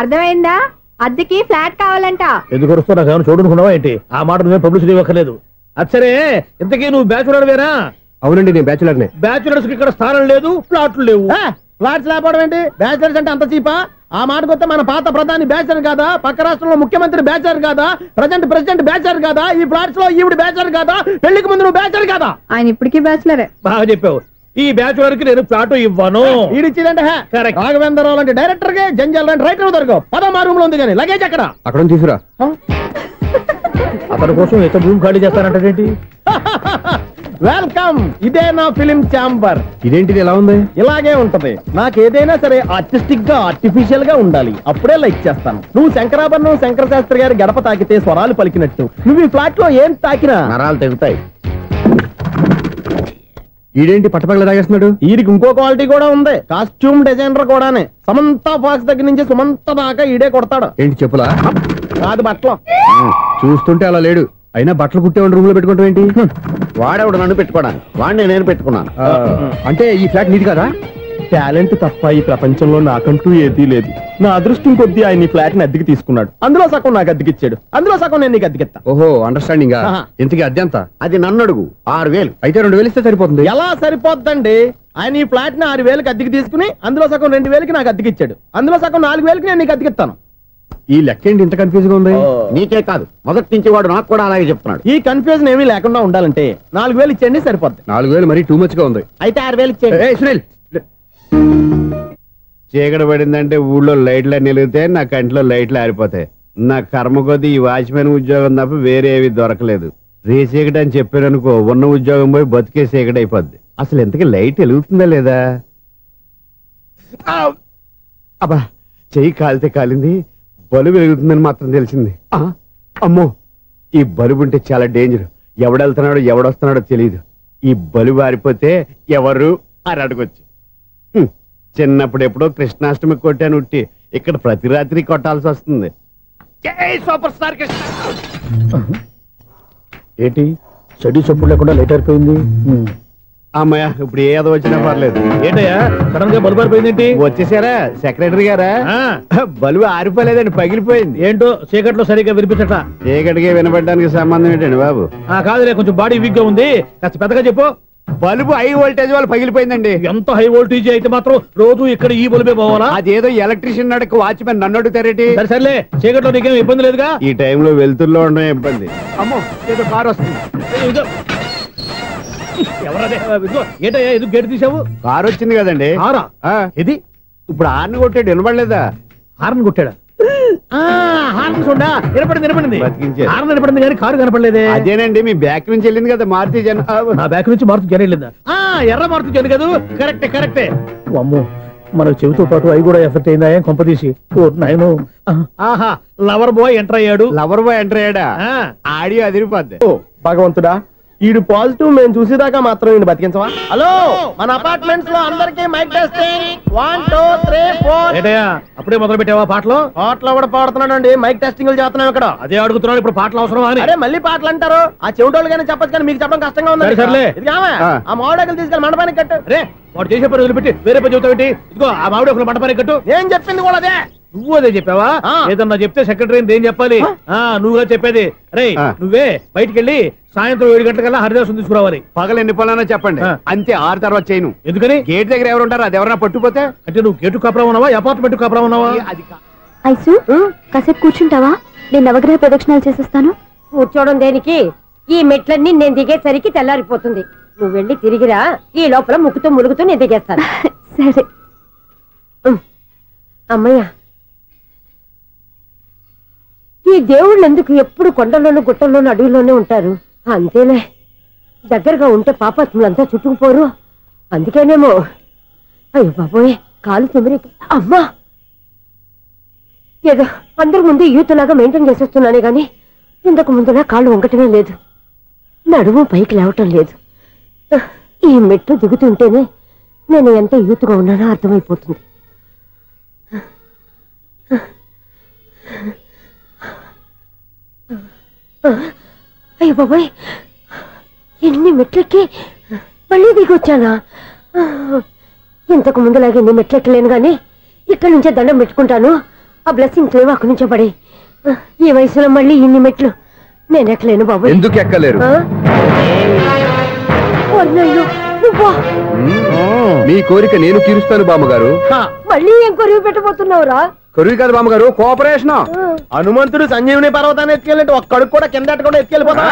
అర్థమైందా? అద్దెకి ఫ్లాట్ కావాలంట. ఎందుకు వస్తావు? నాకు ఏమైనా చూడనుకున్నావా ఏంటి? ఆ మాట నువ్వే పబ్లిసిటీ ఇవ్వక్కర్లేదు. అచ్చరే, ఇంతకీ నువ్వు బ్యాచులర్ వేరా? అవునండి, నేను బ్యాచులర్ నే. బ్యాచులర్స్ కి ఇక్కడ స్థానం లేదు, ఫ్లాట్లు లేవు. ఫ్లాట్స్ లేకపోవడం ఏంటి? బ్యాచులర్స్ అంటే అంత చీపా? ఆ మాటకొస్తే మన పాత ప్రధాని బ్యాచర్ కాదా? పక్క రాష్ట్రంలో ముఖ్యమంత్రి బ్యాచర్ కాదా? ప్రెసిడెంట్ బ్యాచర్ కాదా? ఈ ఫ్లాట్స్ లో ఈవిడ బ్యాచర్ కాదా? పెళ్లికి ముందు నువ్వు బ్యాచర్ కాదా? ఆయన ఇప్పటికీ బ్యాచులరే. బాగా చెప్పావు. ఈ బ్యాచులర్ కి నేను ఫ్లాట్ ఇవ్వను. ఈడిచ్చిందంటే రాఘవేంద్రరావు లాంటి డైరెక్టర్ కి జంజల్ లాంటి రైటర్ దొరకవు. 10వ రూమ్ లో ఉంది కానీ లగేజ్ అక్కడ. అక్కడ తీసుకురా. అతని కోసం ఎంత భూమి ఖాళీ చేస్తానంటే వెల్కమ్. ఇదే నా ఫిలిం ఛాంబర్. ఇదేంటిది ఎలా ఉంది? ఇలాగే ఉంటది. నాకు ఏదైనా సరే ఆర్టిస్టిక్ గా ఆర్టిఫిషియల్ గా ఉండాలి, అప్పుడే లైక్ చేస్తాను. నువ్వు శంకరాభరణం శంకర శాస్త్రి గారి గడప తాకితే స్వరాలు పలికినట్టు నువ్వు ఈ ఫ్లాట్ లో ఏం తాకినా నరాలు తెగుతాయి. ఈడేంటి పట్టపగల తాగేస్తున్నాడు? వీడికి ఇంకో క్వాలిటీ కూడా ఉంది. కాస్ట్యూమ్ డిజైనర్ కూడానే. సమంత ఫాక్స్ దగ్గర నుంచి సుమంత దాకా ఈడే కొడతాడు. ఏంటి చెప్పులా? కాదు, బట్టలు. చూస్తుంటే అలా లేడు. అయినా బట్టలు కుట్టేవాడి రూమ్ లో పెట్టుకుంటాం ఏంటి? వాడేవాడు నన్ను పెట్టుకోవడానికి, వాడిని నేను పెట్టుకున్నాను. అంటే ఈ ఫ్లాట్ నీది కదా? టాలెంట్ తప్ప ఈ ప్రపంచంలో నాకంటూ ఏదీ లేదు. నా అదృష్టం కొద్దీ ఆయన ఈ ఫ్లాట్ ని అద్దెకి తీసుకున్నాడు. అందులో సగం నాకు అద్దెకిచ్చాడు, అందులో సగం నేను నీకు అద్దెకిస్తా. ఓహో, అండర్స్టాండింగ్. ఇంతకీ అద్దె ఎంత? అది నన్ను అడుగు. 6000. అయితే 2000 ఇస్తే సరిపోతుంది. ఎలా సరిపోద్దండి? ఆయన ఈ ఫ్లాట్ ని 6000కి అద్దెకి తీసుకుని అందులో సగం 2000కి నాకు అద్దెకిచ్చాడు, అందులో సగం 4000కి నేను నీకు అద్దెకిస్తాను. ఈ లెక్క ఏంటి ఇంత కన్ఫ్యూజ్ గా ఉంది? నీకే కాదు, మొదటి నుంచి వాడు నాకు కూడా అలాగే చెప్తున్నాడు. ఈ కన్ఫ్యూజన్ ఏమీ లేకుండా ఉండాలంటే 4000 ఇచ్చేయండి, సరిపోద్ది. 4000 మరీ టూ మచ్ గా ఉంది. అయితే 6000 ఇచ్చేయండి. సునీల్, చీకటి పడిందంటే ఊళ్ళో లైట్లు నిలిగితే నా కంటిలో లైట్లు ఆరిపోతాయి. నా కర్మ కొద్దీ ఈ వాచ్మెన్ ఉద్యోగం తప్ప వేరే ఏవి దొరకలేదు. రేసీకటి అని చెప్పారనుకో, ఉన్న ఉద్యోగం పోయి బతికే చీకటి అయిపోద్ది. అసలు ఎంతకీ లైట్ వెలుగుతుందా లేదా? అబ్బా, చెయ్యి కాలితే కాలింది, బలుబు వెలుగుతుందని మాత్రం తెలిసింది. అమ్మో, ఈ బలుబు ఉంటే చాలా డేంజర్. ఎవడెళ్తున్నాడో ఎవడొస్తున్నాడో తెలియదు. ఈ బలుబు ఆరిపోతే ఎవరు అని అడగొచ్చు. చిన్నప్పుడు ఎప్పుడో కృష్ణాష్టమి కొట్టాను ఉట్టి, ఇక్కడ ప్రతి రాత్రి కొట్టాల్సి వస్తుంది. Super star Krishna. ఏంటి చెడు చెప్పుడు లేకుండా లేట్ అయిపోయింది? అమ్మయ్య ఇప్పుడు ఏదో వచ్చినా పర్లేదు. ఏంటయ్యా సడన్ గా బల్బు ఆరిపోయిందేంటి? వచ్చేసారా సెక్రటరీ గారా? బల్బు ఆరిపోలేదండి, పగిలిపోయింది. ఏంటో చీకట్లో సరిగ్గా వినిపించట. చీకటికి వినపడడానికి సంబంధం ఏంటండి బాబు? కాదులే, కొంచెం బాడీ వీక్ గా ఉంది, కాస్త పెద్దగా చెప్పు. బల్బు హై వోల్టేజ్ వాళ్ళు పగిలిపోయిందండి. ఎంత హై వోల్టేజ్ అయితే మాత్రం రోజు ఇక్కడ ఈ బల్బే పోవాలా? అదేదో ఎలక్ట్రీషియన్ నడక వాచ్మెన్ నన్ను అడుగుతారేటి? సర్లే, చీకట్లో నీకేం ఇబ్బంది లేదుగా? ఈ టైంలో వెళ్తుల్లో ఉండడం ఇబ్బంది. అమ్మో ఏదో కారు వస్తుంది. ఎవరదే? ఏంటయ్యా ఎందుకు గేట్ తీసావు? కారు వచ్చింది కదండి. కారా? ఇది ఇప్పుడు హార్న్ కొట్టాడు, వినపడలేదా? హార్న్ కొట్టాడా? హార్న్ చూడా వినపడింది. హార్న్ వినపడింది కానీ కారు కనపడలేదే. అదేనండి మీ బ్యాక్ నుంచి వెళ్ళింది కదా మారుతి జన. నా బ్యాక్ నుంచి మారుతి జన వెళ్ళిందా? ఎర్ర మారుతి జన కదా. కరెక్టే. అమ్మో, మనకు చెవితో పాటు అవి కూడా ఎఫెక్ట్ అయిందా కొంపదీసి? ఆహా, లవర్ బాయ్ ఎంటర్ అయ్యాడా? ఆడియో అదిరిపోద్ది. భగవంతుడా, ఈడు పాజిటివ్ మేము చూసేదాకా మాత్రం ఈయన బతికించవా? హలో, మన అపార్ట్మెంట్స్ లో అందరికి మైక్ టెస్టింగ్ 1 2 3 4. ఏంటయ్యా అప్పుడే మొదలు పెట్టావా పాటలు? పాటలు కూడా పాడుతున్నాడు అండి, మైక్ టెస్టింగ్ చేస్తున్నాం ఇక్కడ. అదే అడుగుతున్నాడు, ఇప్పుడు పాటలు అవసరమా అని. అరే మళ్ళీ పాటలు అంటారు, ఆ చెవిటోళ్ళు కానీ చెప్పచ్చు కానీ మీకు చెప్పడం కష్టంగా ఉంది. సర్లే, ఆ మామిడాకులు తీసుకెళ్ళి మండపానికి కట్టు. రే, వాడు చేసే పని వదిలిపెట్టి వేరే పని చెబుతావేంటి? ఇదిగో ఆ మామిడి ఒక మంటపానికి కట్టు. ఏం చెప్పింది కూడా అదే. నువ్వు అదే చెప్పావా? ఏదన్నా చెప్తే సెక్రటరీ ఏం చెప్పాలి? నువ్వుగా చెప్పేది. రే, నువ్వే బయటికి వెళ్ళి సాయంత్రం 7 గంటలకల్లా హరిదాసు తీసుకురావాలి. పగలు ఎన్ని పనులన్నా చెప్పండి, అంతే. 6 తర్వాత చేయను. ఎందుకని? గేట్ దగ్గర ఎవరు ఉంటారు, అది ఎవరన్నా పట్టుపోతే. అంటే నువ్వు గేటు కాపురా ఉన్నావా, అపార్ట్మెంట్ కాపురా ఉన్నావా? ఐసు కాసేపు కూర్చుంటావా? నేను నవగ్రహ ప్రదక్షిణాలు చేసేస్తాను. కూర్చోవడం దేనికి? ఈ మెట్లన్నీ నేను దిగేసరికి తెల్లారిపోతుంది. నువ్వు వెళ్ళి తిరిగిరా, ఈ లోపల ములుగుతూ నేను దిగేస్తాను. సరే అమ్మయ్య, ఈ దేవుళ్ళు ఎందుకు ఎప్పుడు కొండల్లోనూ గుట్టల్లోనూ అడవిలోనే ఉంటారు? అంతేలే, దగ్గరగా ఉంటే పాపాత్ములంతా చుట్టుకుపోరు. అందుకేనేమో. అయ్యో బాబోయ్, కాలు తిమిరి. అమ్మా, ఏదో అందరి ముందు యూత్లాగా మెయింటైన్ చేసేస్తున్నానే గాని ఇంతకు ముందులా కాళ్ళు వంకటమే లేదు, నడుము పైకి లేవటం లేదు. ఈ మెట్లు దిగుతుంటేనే నేను ఎంత యూత్గా ఉన్నానో అర్థమైపోతుంది. అయ్యో బాబాయ్, ఎన్ని మెట్లెక్కి మళ్ళీ దిగొచ్చానా? ఇంతకు ముందులాగే ఎన్ని మెట్లెక్కలేను గాని ఇక్కడి నుంచే దండం పెట్టుకుంటాను. ఆ బ్లెస్సింగ్ లేవు అక్కడి నుంచే పడే. ఈ వయసులో మళ్ళీ ఇన్ని మెట్లు నేను ఎక్కలేను బాబాయ్. ఎందుకు ఎక్కలేరు? మీ కోరిక నేను తీరుస్తాను బామ్మగారు. మళ్ళీ ఏం కొరివి పెట్టబోతున్నావురా? కొరివి కాదు బామ్మగారు, కోఆపరేషన్. హనుమంతుడు సంజీవుని పర్వతాన్ని ఎత్తుకెళ్ళి ఒక్కడికి కూడా కింద కూడా ఎత్తుకెళ్ళిపోతా.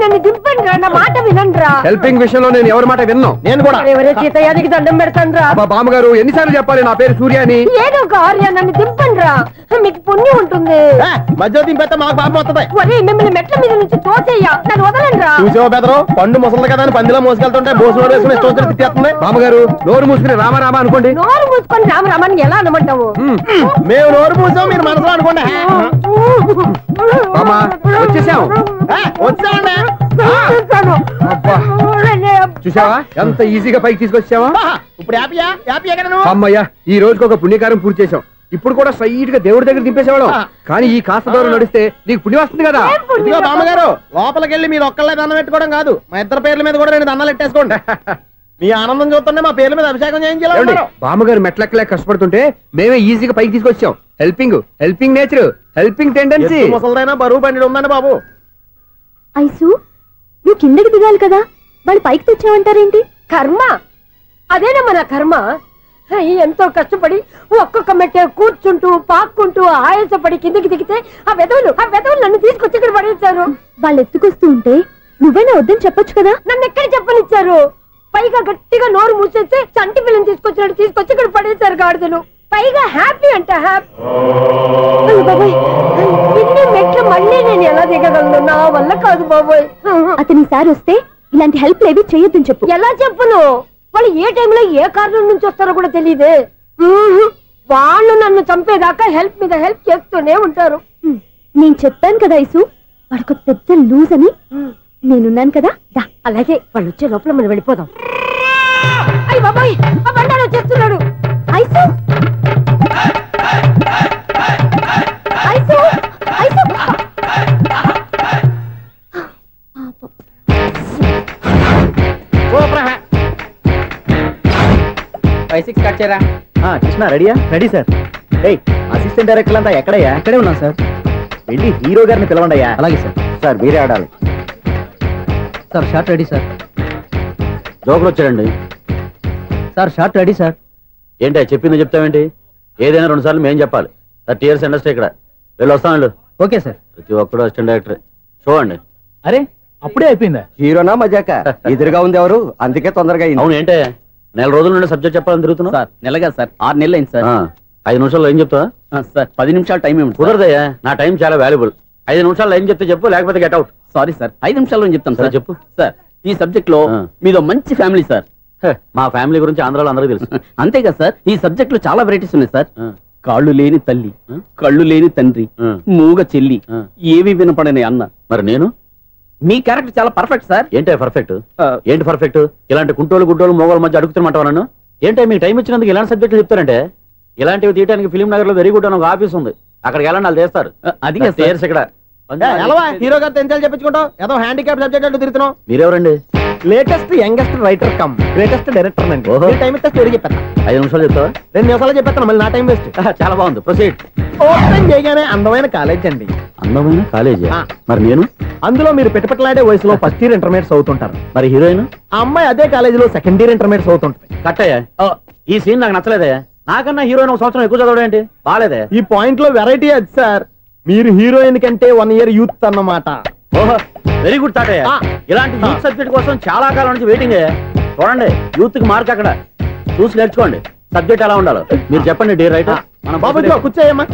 నన్ను దింపండి రా, నా మాట వినండిరా. హెల్పింగ్ విషయంలో నేను ఎవరి మాట విన్నాను. నేను కూడా ఎవరే సీతయ్యానికి దండం పెడతాను రా. బామ్మగారు ఎన్నిసార్లు చెప్పాలి నా పేరు సూర్యాని? ఏదో ఒక ఆర్య, నన్ను దింపండి రా, మీకు పుణ్యం ఉంటుంది. మధ్య దింపేస్తే మాకు పాపం వస్తుంది. ఒరే, మిమ్మల్ని మెట్ల మీద నుంచి తోచేయ్యా, నన్ను వదలండి రా. చూసావా బెదరు, పండు ముసలి కదా అని పందిలో మోసుకెళ్తుంటే బోసు వేసుకుని స్తోత్రం తిట్టేస్తుంది. బామ్మగారు నోరు మూసుకుని రామారామా అనుకోండి. నోరు మూసుకొని రామరామాన్ని ఎలా అనమంటావు? మేము నోరు మూసాం, మీరు మనసులో అనుకోండి. వచ్చేసాం. చూసావా ఎంత ఈజీగా పైకి తీసుకొచ్చావా? ఇప్పుడు అమ్మయ్యా, ఈ రోజుకి ఒక పుణ్యకారం పూర్తి చేసాం. ఇప్పుడు కూడా స్ట్రైట్ గా దేవుడి దగ్గర దింపేసేవాళ్ళం. కానీ ఈ కాస్త దూరం నడిస్తే నీకు పుణ్యం వస్తుంది కదా. బామ్మగారు లోపలికి వెళ్ళి మీరు ఒక్కళ్ళే దండం పెట్టుకోవడం కాదు, మా ఇద్దరు పేర్ల మీద కూడా 2 దండాలు పెట్టేసుకోండి. మీ ఆనందం చూస్తుంటే మా పేర్ల మీద అభిషేకం చేయించాలి. బామ్మగారు మెట్లెక్కలే కష్టపడుతుంటే మేమే ఈజీగా పైకి తీసుకొచ్చాం. Helping nature, helping tendency. ముసలిదైనా బరువు బండి ఉందండి బాబు. ఐసు, నువ్వు కిందకి దిగాలి కదా, వాళ్ళు పైకి తెచ్చావంటారేంటి? కర్మ అదేనమ్మా, నా కర్మ. ఎంతో కష్టపడి ఒక్కొక్క మెట్టే కూర్చుంటూ పాక్కుంటూ ఆయాసపడి కిందకి దిగితే ఆ వెధవులు నన్ను తీసుకొచ్చి ఇక్కడ పడేశారు. వాళ్ళు ఎత్తుకొస్తూ ఉంటే నువ్వేనా వద్దని చెప్పొచ్చు కదా. నన్ను ఎక్కడ చెప్పనిచ్చారు? పైగా గట్టిగా నోరు మూసేస్తే చంటి పిల్లని తీసుకొచ్చినట్టు తీసుకొచ్చి ఇక్కడ పడేశారు గాడిదలు. పైగా హ్యాపీ అంట హ్యాపీ. బాబాయ్, ఇన్ని మెట్లు మళ్ళీ నేను ఎలా దిగగలను? నా వల్ల కాదు బాబోయ్. అతని సారి వస్తే ఇలాంటి హెల్ప్ లేవి చేయొద్దని చెప్పు. ఎలా చెప్పును? వాళ్ళు ఏ టైంలో ఏ కారణం నుంచి వస్తారో కూడా తెలియదే. వాళ్ళు నన్ను చంపేదాకా హెల్ప్ మీద హెల్ప్ చేస్తూనే ఉంటారు. నేను చెప్పాను కదా ఐసు, వాడొక పెద్ద లూజ్ అని. నేనున్నాను కదా. అలాగే వాళ్ళు వచ్చే లోపల మనం వెళ్ళిపోదాం. అయ్య బాబాయ్, ఆ బండారు వచ్చేస్తున్నాడు. Ice, ice, ice. 5-6 కట్ చేయరా. కృష్ణ రెడీయా? Ready sir. ఏయ్ అసిస్టెంట్ డైరెక్టర్ అంతా ఎక్కడయ్యా? ఇక్కడే ఉన్నాం సార్. వెళ్ళి హీరో గారిని పిలవండి అయ్యా. అలాగే సార్. సార్ మీరే ఆడాలి సార్. Short ready sir. జోకులు వచ్చాడండి సార్. Short ready sir. ఏంటి చెప్పింది చెప్తావేంటి? ఏదైనా 2 సార్లు మేం చెప్పాలి. 30 years ఇండస్ట్రీ ఇక్కడ. వెళ్ళి వస్తాను. Okay sir. ప్రతి ఒక్కడు అసిస్టెంట్ డైరెక్టర్. చూడండి. అరే అప్పుడే అయిపోయిందా? హీరోనా మజాక? ఎదురుగా ఉంది ఎవరు, అందుకే తొందరగా అయింది. అవును ఏంటే 4 రోజుల నుండి సబ్జెక్ట్ చెప్పాలని తిరుగుతున్నా సార్. నెలగా సార్, 6 నెలలు అయింది సార్. 5 నిమిషాల్లో ఏం చెప్తా సార్? 10 నిమిషాలు టైం ఏమి కుదరదయ్యా. నా టైం చాలా వాల్యుబుల్. 5 నిమిషాల్లో ఏం చెప్తే చెప్పు, లేకపోతే గెట్ అవుట్. సారీ సార్, 5 నిమిషాల్లో చెప్తాను సార్. చెప్పు సార్. ఈ సబ్జెక్ట్ లో మీదో మంచి ఫ్యామిలీ సార్. మా ఫ్యామిలీ గురించి ఆంధ్రాలో అందరికీ తెలుసు. అంతేగా సార్, ఈ సబ్జెక్ట్ లో చాలా వెరైటీస్ ఉన్నాయి సార్. కాళ్ళు లేని తల్లి, కళ్ళు లేని తండ్రి, మూగ చెల్లి, ఏవి వినపడని అన్న. మరి నేను మీ క్యారెక్టర్ చాలా పర్ఫెక్ట్ సార్. ఏంటే పర్ఫెక్ట్? ఏంటి పర్ఫెక్ట్? ఇలాంటి కుంటోలు గుడ్డోలు మోగోల మధ్య అడుగుతున్నమాట నన్ను. ఏంటంటే మీకు టైం ఇచ్చినందుకు ఇలాంటి సబ్జెక్టులు చెప్తారంటే, ఇలాంటివి తీయడానికి ఫిలిం నగర్ లో వెరీ గుడ్ అని ఒక ఆఫీస్ ఉంది. అక్కడికి వెళ్ళండి, వాళ్ళు చేస్తారు. అది ఇక్కడ హీరో గారితో ఎంత చెప్పించుకుంటావు? ఏదో హ్యాండిక్యాప్ సబ్జెక్ట్ అంటూ తిరుగుతున్నావు. మీరెవరండి? Latest youngest writer cum greatest director అండి. టైం ఇస్తే స్టోరీ చెప్పేస్తా. 5 నిమిషాలు చెప్తావా? 2 నిమిషాలు చెప్పేస్తాను, మళ్ళీ నా టైం వేస్ట్. చాలా బాగుంది, ప్రొసీడ్. ఓపెన్ చేయగానే అందమైన కాలేజ్ అండి. అందమైన కాలేజీ? మరి నేను అందులో మీరు పెట్టుపట్లాడే వయసులో ఫస్ట్ ఇయర్ ఇంటర్మీడియట్స్ అవుతుంటారు. మరి హీరోయిన్? ఆ అమ్మాయి అదే కాలేజీలో సెకండ్ ఇయర్ ఇంటర్మీడియట్స్ అవుతుంటది. కట్టయ్యా, ఈ సీన్ నాకు నచ్చలేదయ్యా. నాకన్నా హీరోయిన్ 1 సంవత్సరం ఎక్కువ చదవడం ఏంటి? బాలేదే. ఈ పాయింట్ లో వెరైటీ అది సార్. మీరు హీరోయిన్ కంటే 1 year యూత్ అన్నమాట. ఓహో, వెరీ గుడ్ థాట్ అయ్యా. ఇలాంటి యూత్ సబ్జెక్ట్ కోసం చాలా కాలం నుంచి వెయిటింగ్. చూడండి, యూత్ కి మార్క్ అక్కడ చూసి నేర్చుకోండి. సబ్జెక్ట్ ఎలా ఉండాలో మీరు చెప్పండి. డే రైటర్ బాబు కూర్చోయమ్మా.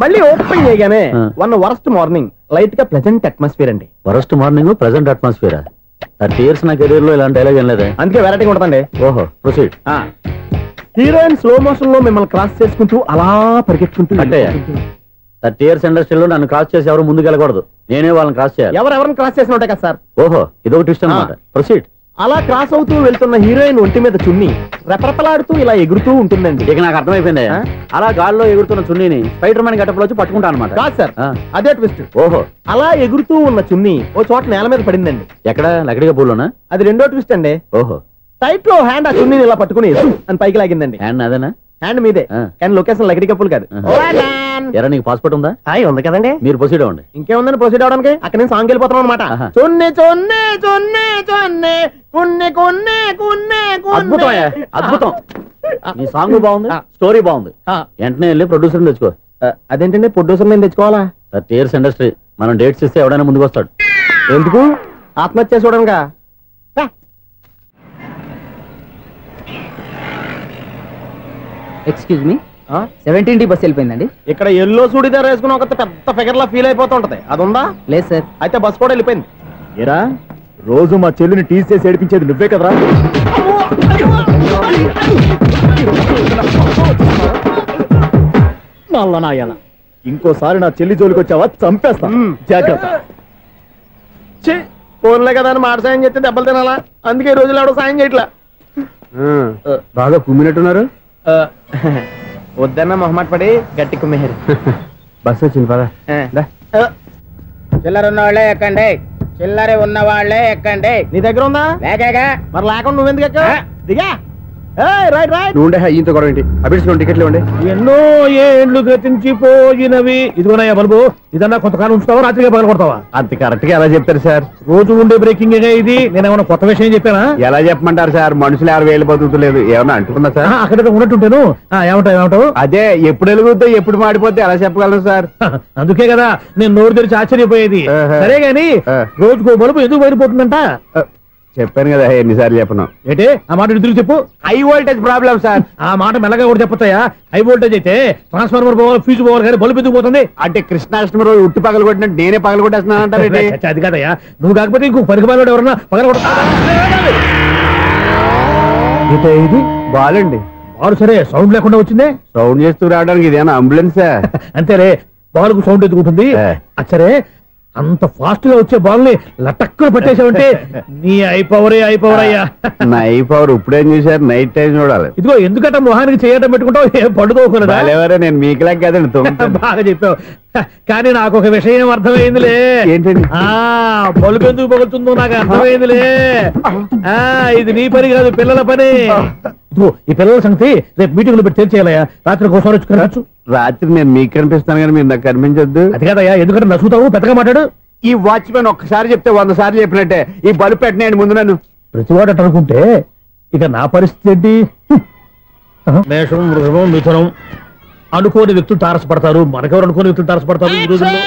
మళ్ళీ ఓపెన్ చేయగానే 1 వరస్ట్ మార్నింగ్, లైట్ గా ప్లెజెంట్ అట్మాస్ఫియర్ అండి. Worst morning, present atmosphere. 30 years నా కెరీర్ లో ఇలాంటి డైలాగ్ ఏం లేదా? అందుకే వెరైటీ ఉంటుందండి. ఓహో, ప్రొసీడ్. హీరోయిన్ స్లో మోషన్ లో మిమ్మల్ని క్రాస్ చేసుకుంటూ అలా పరిగెత్తుకుంటూ 30 years ఇండస్ట్రీలో నన్ను క్రాస్ చేసి ఎవరు ముందుకు వెళ్ళకూడదు. నేనే వాళ్ళని క్రాస్ చేయాలి. ఎవరెవరిని క్రాస్ చేసిన ఉంటాయి కదా సార్. ఓహో, ఇదొక ట్విస్ట్ అన్నమాట. ప్రొసీడ్. అలా క్రాస్ అవుతూ వెళ్తున్న హీరోయిన్ ఒంటి మీద చున్ని రెపరెపలాడుతూ ఇలా ఎగురుతూ ఉంటుందండి. ఇక నాకు అర్థమైపోయింది. అలా గాల్లో ఎగురుతున్న చున్నీని స్పైడర్ మ్యాన్ గెటప్ లో వచ్చి పట్టుకుంటాను అనమాట. కాదు సార్, అదే ట్విస్ట్. ఓహో, అలా ఎగురుతూ ఉన్న చున్ని ఓ చోట నేల మీద పడిందండి. ఎక్కడ? లకడిగా పూలోనా? అది రెండో ట్విస్ట్ అండి. ఓహో, టైట్ లో హ్యాండ్ ఆ చున్నీని ఇలా పట్టుకుని అని పైకి లాగిందండి. హ్యాండ్ అదేనా? హ్యాండ్ మీదే, కానీ లొకేషన్ లకడి కప్పులు కాదు. ఎరా, నీకు పాస్పోర్ట్ ఉందా? ఉంది కదండి. మీరు ప్రొసీడ్ అవ్వండి. ఇంకేముందని ప్రొసీడ్ అవడానికి? అక్కడ నేను సాంగ్ వెళ్ళిపోతున్నాం అనమాట. చున్నే చున్నే చున్నే చున్నే కున్నే కున్నే కున్నే. అద్భుతం, అద్భుతం. నీ సాంగ్ బాగుంది, స్టోరీ బాగుంది. వెంటనే వెళ్ళి ప్రొడ్యూసర్ తెచ్చుకో. అదేంటండి ప్రొడ్యూసర్ నేను తెచ్చుకోవాలా? 30 years ఇండస్ట్రీ. మనం డేట్స్ ఇస్తే ఎవడైనా ముందుకు వస్తాడు. ఎందుకు? ఆత్మహత్య చూడనుగా. Excuse me, 17D bus వెళ్ళిపోయిందండి. ఇక్కడ ఎల్లో చూడిదార్ వేసుకుని ఒక పెద్ద ఫిగర్ లా ఫీల్ అయిపోతుంటది, అది ఉందా? లేదు సార్. అయితే బస్ కూడా వెళ్ళిపోయింది. ఏరా, రోజు మా చెల్లిని టీస్ చేసి ఏడిపించేది నువ్వే కదరా? నాయన, ఇంకోసారి నా చెల్లి జోలికి వచ్చావా చంపేస్తా, జాగ్రత్త. ఫోన్లే కదా అని మాట సాయం చేస్తే దెబ్బలు తినాలా? అందుకే ఈ రోజులు ఎవడో సాయం చేయట్లా. బాగా కుమ్మినట్టున్నారు. వద్దన్న మొహమాట పడి గట్టి కుమ్మేరు. బస్ వచ్చింది పదా. చిల్లర ఉన్న వాళ్ళే ఎక్కండి, చిల్లర ఉన్న వాళ్ళే ఎక్కండి. నీ దగ్గర ఉందా? లేకగా. మరి లేకుండా నువ్వెందుకు ఎక్క? దిగా. Right right. నువ్వు ఉండే ఈయంతో గొడవ ఏంటి? అభిడ్స్ టికెట్లు ఇవ్వండి. ఎన్నో ఏండ్లు గతించిపోయినవి. ఇదిగోనయ్యా బల్బు, ఇదన్నా కొంతకాలం ఉంచుతావా, రాత్రిగా పగల కొడతావా? అంత కరెక్ట్ గా ఎలా చెప్తారు సార్? రోజు ఉండే బ్రేకింగ్ ఇది. నేనేమన్నా కొత్త విషయం చెప్పానా? ఎలా చెప్పమంటారు సార్? మనుషులు ఎవరు వెళ్ళిపోతుంటలేదు, ఏమన్నా అంటున్నా సార్? అక్కడ ఉన్నట్టుంటాను. ఏమంటావు? అదే ఎప్పుడు వెలుగుతో ఎప్పుడు మాడిపోతే ఎలా చెప్పగలను సార్? అందుకే కదా నేను నోరు తెరిచి ఆశ్చర్యపోయేది. సరే గాని రోజుకో బల్బు ఎందుకు బయటపోతుందంట? చెప్పాను కదా ఎన్నిసార్లు చెప్పను. ఏంటే ఆ మాట తిరిగి చెప్పు. High voltage problem sir. ఆ మాట మెల్లగా కూడా చెప్పొస్తాయా? హై వోల్టేజ్ అయితే ట్రాన్స్ఫార్మర్ పోవాలి, ఫ్యూజ్ పోవాలి, కానీ బల్బు ఎందుకు పోతుంది? అంటే కృష్ణాష్టమి రోజు ఉట్టి పగలు కొట్టినట్టు నేనే పగలు కొట్టేస్తున్నాను అంటారు. అది కాదయ్యా, నువ్వు కాకపోతే ఇంకో పనికి బాగా ఎవరన్నా పగల కొట్ట. ఇది బాలండి. బాలు సరే, సౌండ్ లేకుండా వచ్చిందే. సౌండ్ చేస్తూ రావడానికి ఇదేనా అంబులెన్సా? అంతేరే, బాలుకు సౌండ్ ఎదుగుతుంది. సరే, అంత ఫాస్ట్ గా వచ్చే బాల్ ని లటక్కున పట్టేసావంటే నీ అయిపవర్ అయ్యా. నై పవర్ ఇప్పుడేం చూసారు, నైట్ టైం చూడాలి. ఇదిగో ఎందుకంటే మొహానికి చేయటం పెట్టుకుంటావు, ఏం పడుకోకూడదా? నేను మీకులా కదండి. బాగా చెప్పావు. కానీ నాకు ఒక విషయం అర్థమైందిలే. ఏంటండి? బల్బు ఎందుకు పగులుతుందో నాకు అర్థమైందిలే. ఇది నీ పని కాదు, పిల్లల పని. ఈ పిల్లల సంగతి రేపు మీటింగ్ లో పెట్టి తెలిసేయాలయ్యా. రాత్రి ఒకసారి వచ్చి రాత్రి నేను మీకు కనిపిస్తాను కానీ మీరు నాకు కనిపించొద్దు. అది కదయ్యా, ఎందుకంటే నసుగుతావు, పెద్దగా మాట్లాడు. ఈ వాచ్మెన్ ఒక్కసారి చెప్తే 100 సార్లు చెప్పినట్టే. ఈ బల్బు పెట్టినాయండి ముందు నన్ను. ప్రతివాడు అనుకుంటే ఇక నా పరిస్థితి ఏంటి? మేషం, వృషభం, మిథునం అనుకోని వ్యక్తులు తారసపడతారు. మనకెవరు అనుకోని వ్యక్తులు తారసపడతారు ఈ రోజుల్లో?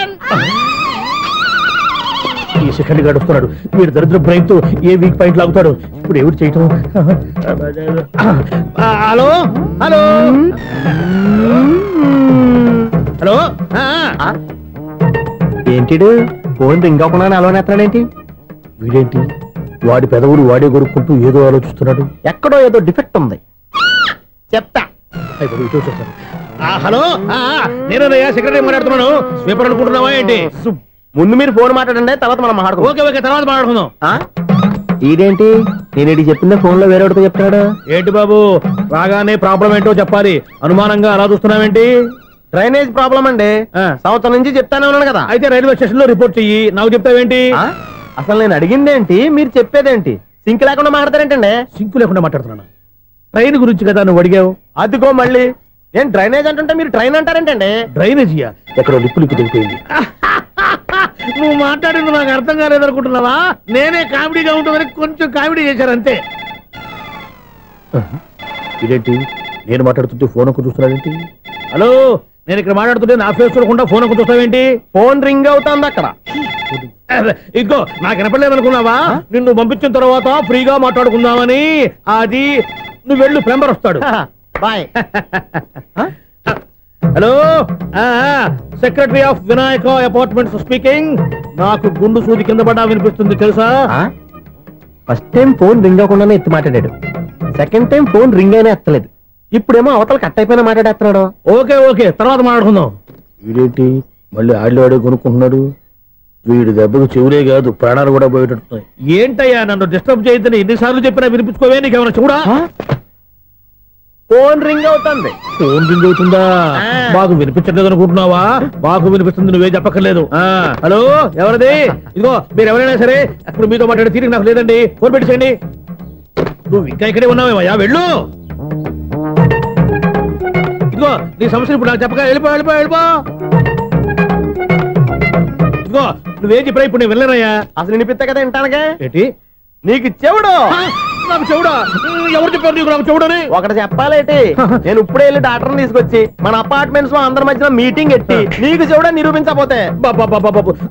ఈ సెకండ్ గడుపుతున్నాడు వీడు. దరిద్ర బ్రెయిన్ తో ఏ వీక్ పాయింట్ లాగుతాడు. ఇప్పుడు ఎవరు చేయటం? Hello hello hello. ఏంటిడు ఫోన్ రింగ్ అవ్వకుండా అలవనేస్తాడేంటి? వీడేంటి వాడి పెదవులు వాడే కొరుక్కుంటూ ఏదో ఆలోచిస్తున్నాడు. ఎక్కడో ఏదో డిఫెక్ట్ ఉంది, చెప్తా. హలో, నేనయ్యా సెక్రటరీ మాట్లాడుతున్నాను. స్వీపర్ అనుకుంటున్నావా ఏంటి? ముందు మీరు ఫోన్ మాట్లాడండి, తర్వాత మనం మాట్లాడుకో. ఓకే ఓకే, తర్వాత మాట్లాడుకుందాం. ఇదేంటి నేను చెప్పిందే ఫోన్ లో వేరే చెప్తాడు ఏంటి బాబు? రాగానే ప్రాబ్లం ఏంటో చెప్పాలి. అనుమానంగా అలా చూస్తున్నావేంటి? డ్రైనేజ్ ప్రాబ్లం అండి, సంవత్సరం నుంచి చెప్తానే ఉన్నాను కదా. అయితే రైల్వే స్టేషన్ లో రిపోర్ట్ చెయ్యి, నాకు చెప్తావేంటి? అసలు నేను అడిగిందేంటి, మీరు చెప్పేదేంటి? సింక్ లేకుండా మాట్లాడతారేంటండి? సింక్ లేకుండా మాట్లాడుతున్నాను. ట్రైన్ గురించి కదా నువ్వు అడిగావు. అదిగో మళ్ళీ నేను డ్రైనేజ్ అంటుంటే మీరు ట్రైన్ అంటారేంటండి? డ్రైనేజీయా? ఎక్కడో లిప్పు దిగిపోయింది. నువ్వు మాట్లాడింది నాకు అర్థం కాలేదనుకుంటున్నావా? నేనే కామెడీగా ఉంటుందని కొంచెం కామెడీ చేశారు అంతే. ఇదేంటి నేను మాట్లాడుతుంటే ఫోన్ ఒక్క చూస్తున్నావేంటి? హలో, నేను ఇక్కడ మాట్లాడుతుంటే నా ఫేస్ చూడకుండా ఫోన్ ఒక్క చూస్తావేంటి? ఫోన్ రింగ్ అవుతుంది అక్కడ. ఇదిగో నాకు వినపడలేదనుకున్నావా? నిన్ను పంపించిన తర్వాత ఫ్రీగా మాట్లాడుకుందామని. అది నువ్వు వెళ్ళు, ప్లంబర్ వస్తాడు. Bye. Hello, secretary of Vinayaka apartments speaking. నాకు గుండు సూది కింద పడ్డా వినిపిస్తుంది తెలుసా? ఫస్ట్ టైం ఫోన్ రింగ్ అవ్వకుండానే ఎత్తి మాట్లాడాడు, సెకండ్ టైం ఫోన్ రింగ్ అయినా ఎత్తలేదు, ఇప్పుడేమో అవతల కట్ అయిపోయినా మాట్లాడేస్తున్నాడు. ఓకే ఓకే, తర్వాత మాట్లాడుకుందాం. వీడేంటి మళ్ళీ ఆడిలో కొనుక్కుంటున్నాడు? వీడి దెబ్బకు చెవులే కాదు ప్రాణాలు కూడా పోయేటట్టున్నాయి. ఏంటయ్యా నన్ను డిస్టర్బ్ చేయొద్దని ఎన్నిసార్లు చెప్పినా వినిపించుకోవే? నీకేమైనా చూడా? ఫోన్ రింగ్ అవుతుంది. ఫోన్ రింగ్ అవుతుందా? మాకు వినిపించట్లేదు అనుకుంటున్నావా? మాకు వినిపిస్తుంది, నువ్వే చెప్పక్కర్లేదు. హలో, ఎవరిది? ఇదిగో మీరు ఎవరైనా సరే ఇప్పుడు మీతో మాట్లాడే తీరిక నాకు లేదండి. ఫోన్ పెట్టేసేయండి. నువ్వు ఇంకా ఇక్కడే ఉన్నావేమయ్యా, వెళ్ళు. ఇదిగో నీ సమస్యలు ఇప్పుడు నాకు చెప్పక వెళ్ళిపో వెళ్ళిపో వెళ్ళిపో. ఇదిగో నువ్వేం చెప్పరా ఇప్పుడు నేను వెళ్ళానయ్యా. అసలు వినిపిస్తా కదా వింటానగా. ఏంటి నీకు చెవుడు? నాకు చెవుడా? ఎవరు చెప్పారు నీకు నాకు చెవుడని? ఒకటి చెప్పాలేటి, నేను ఇప్పుడే వెళ్ళి డాక్టర్ని తీసుకొచ్చి మన అపార్ట్మెంట్స్ లో అందరి మధ్యన మీటింగ్ ఎట్టి నీకు చెవుడా నిరూపించకపోతే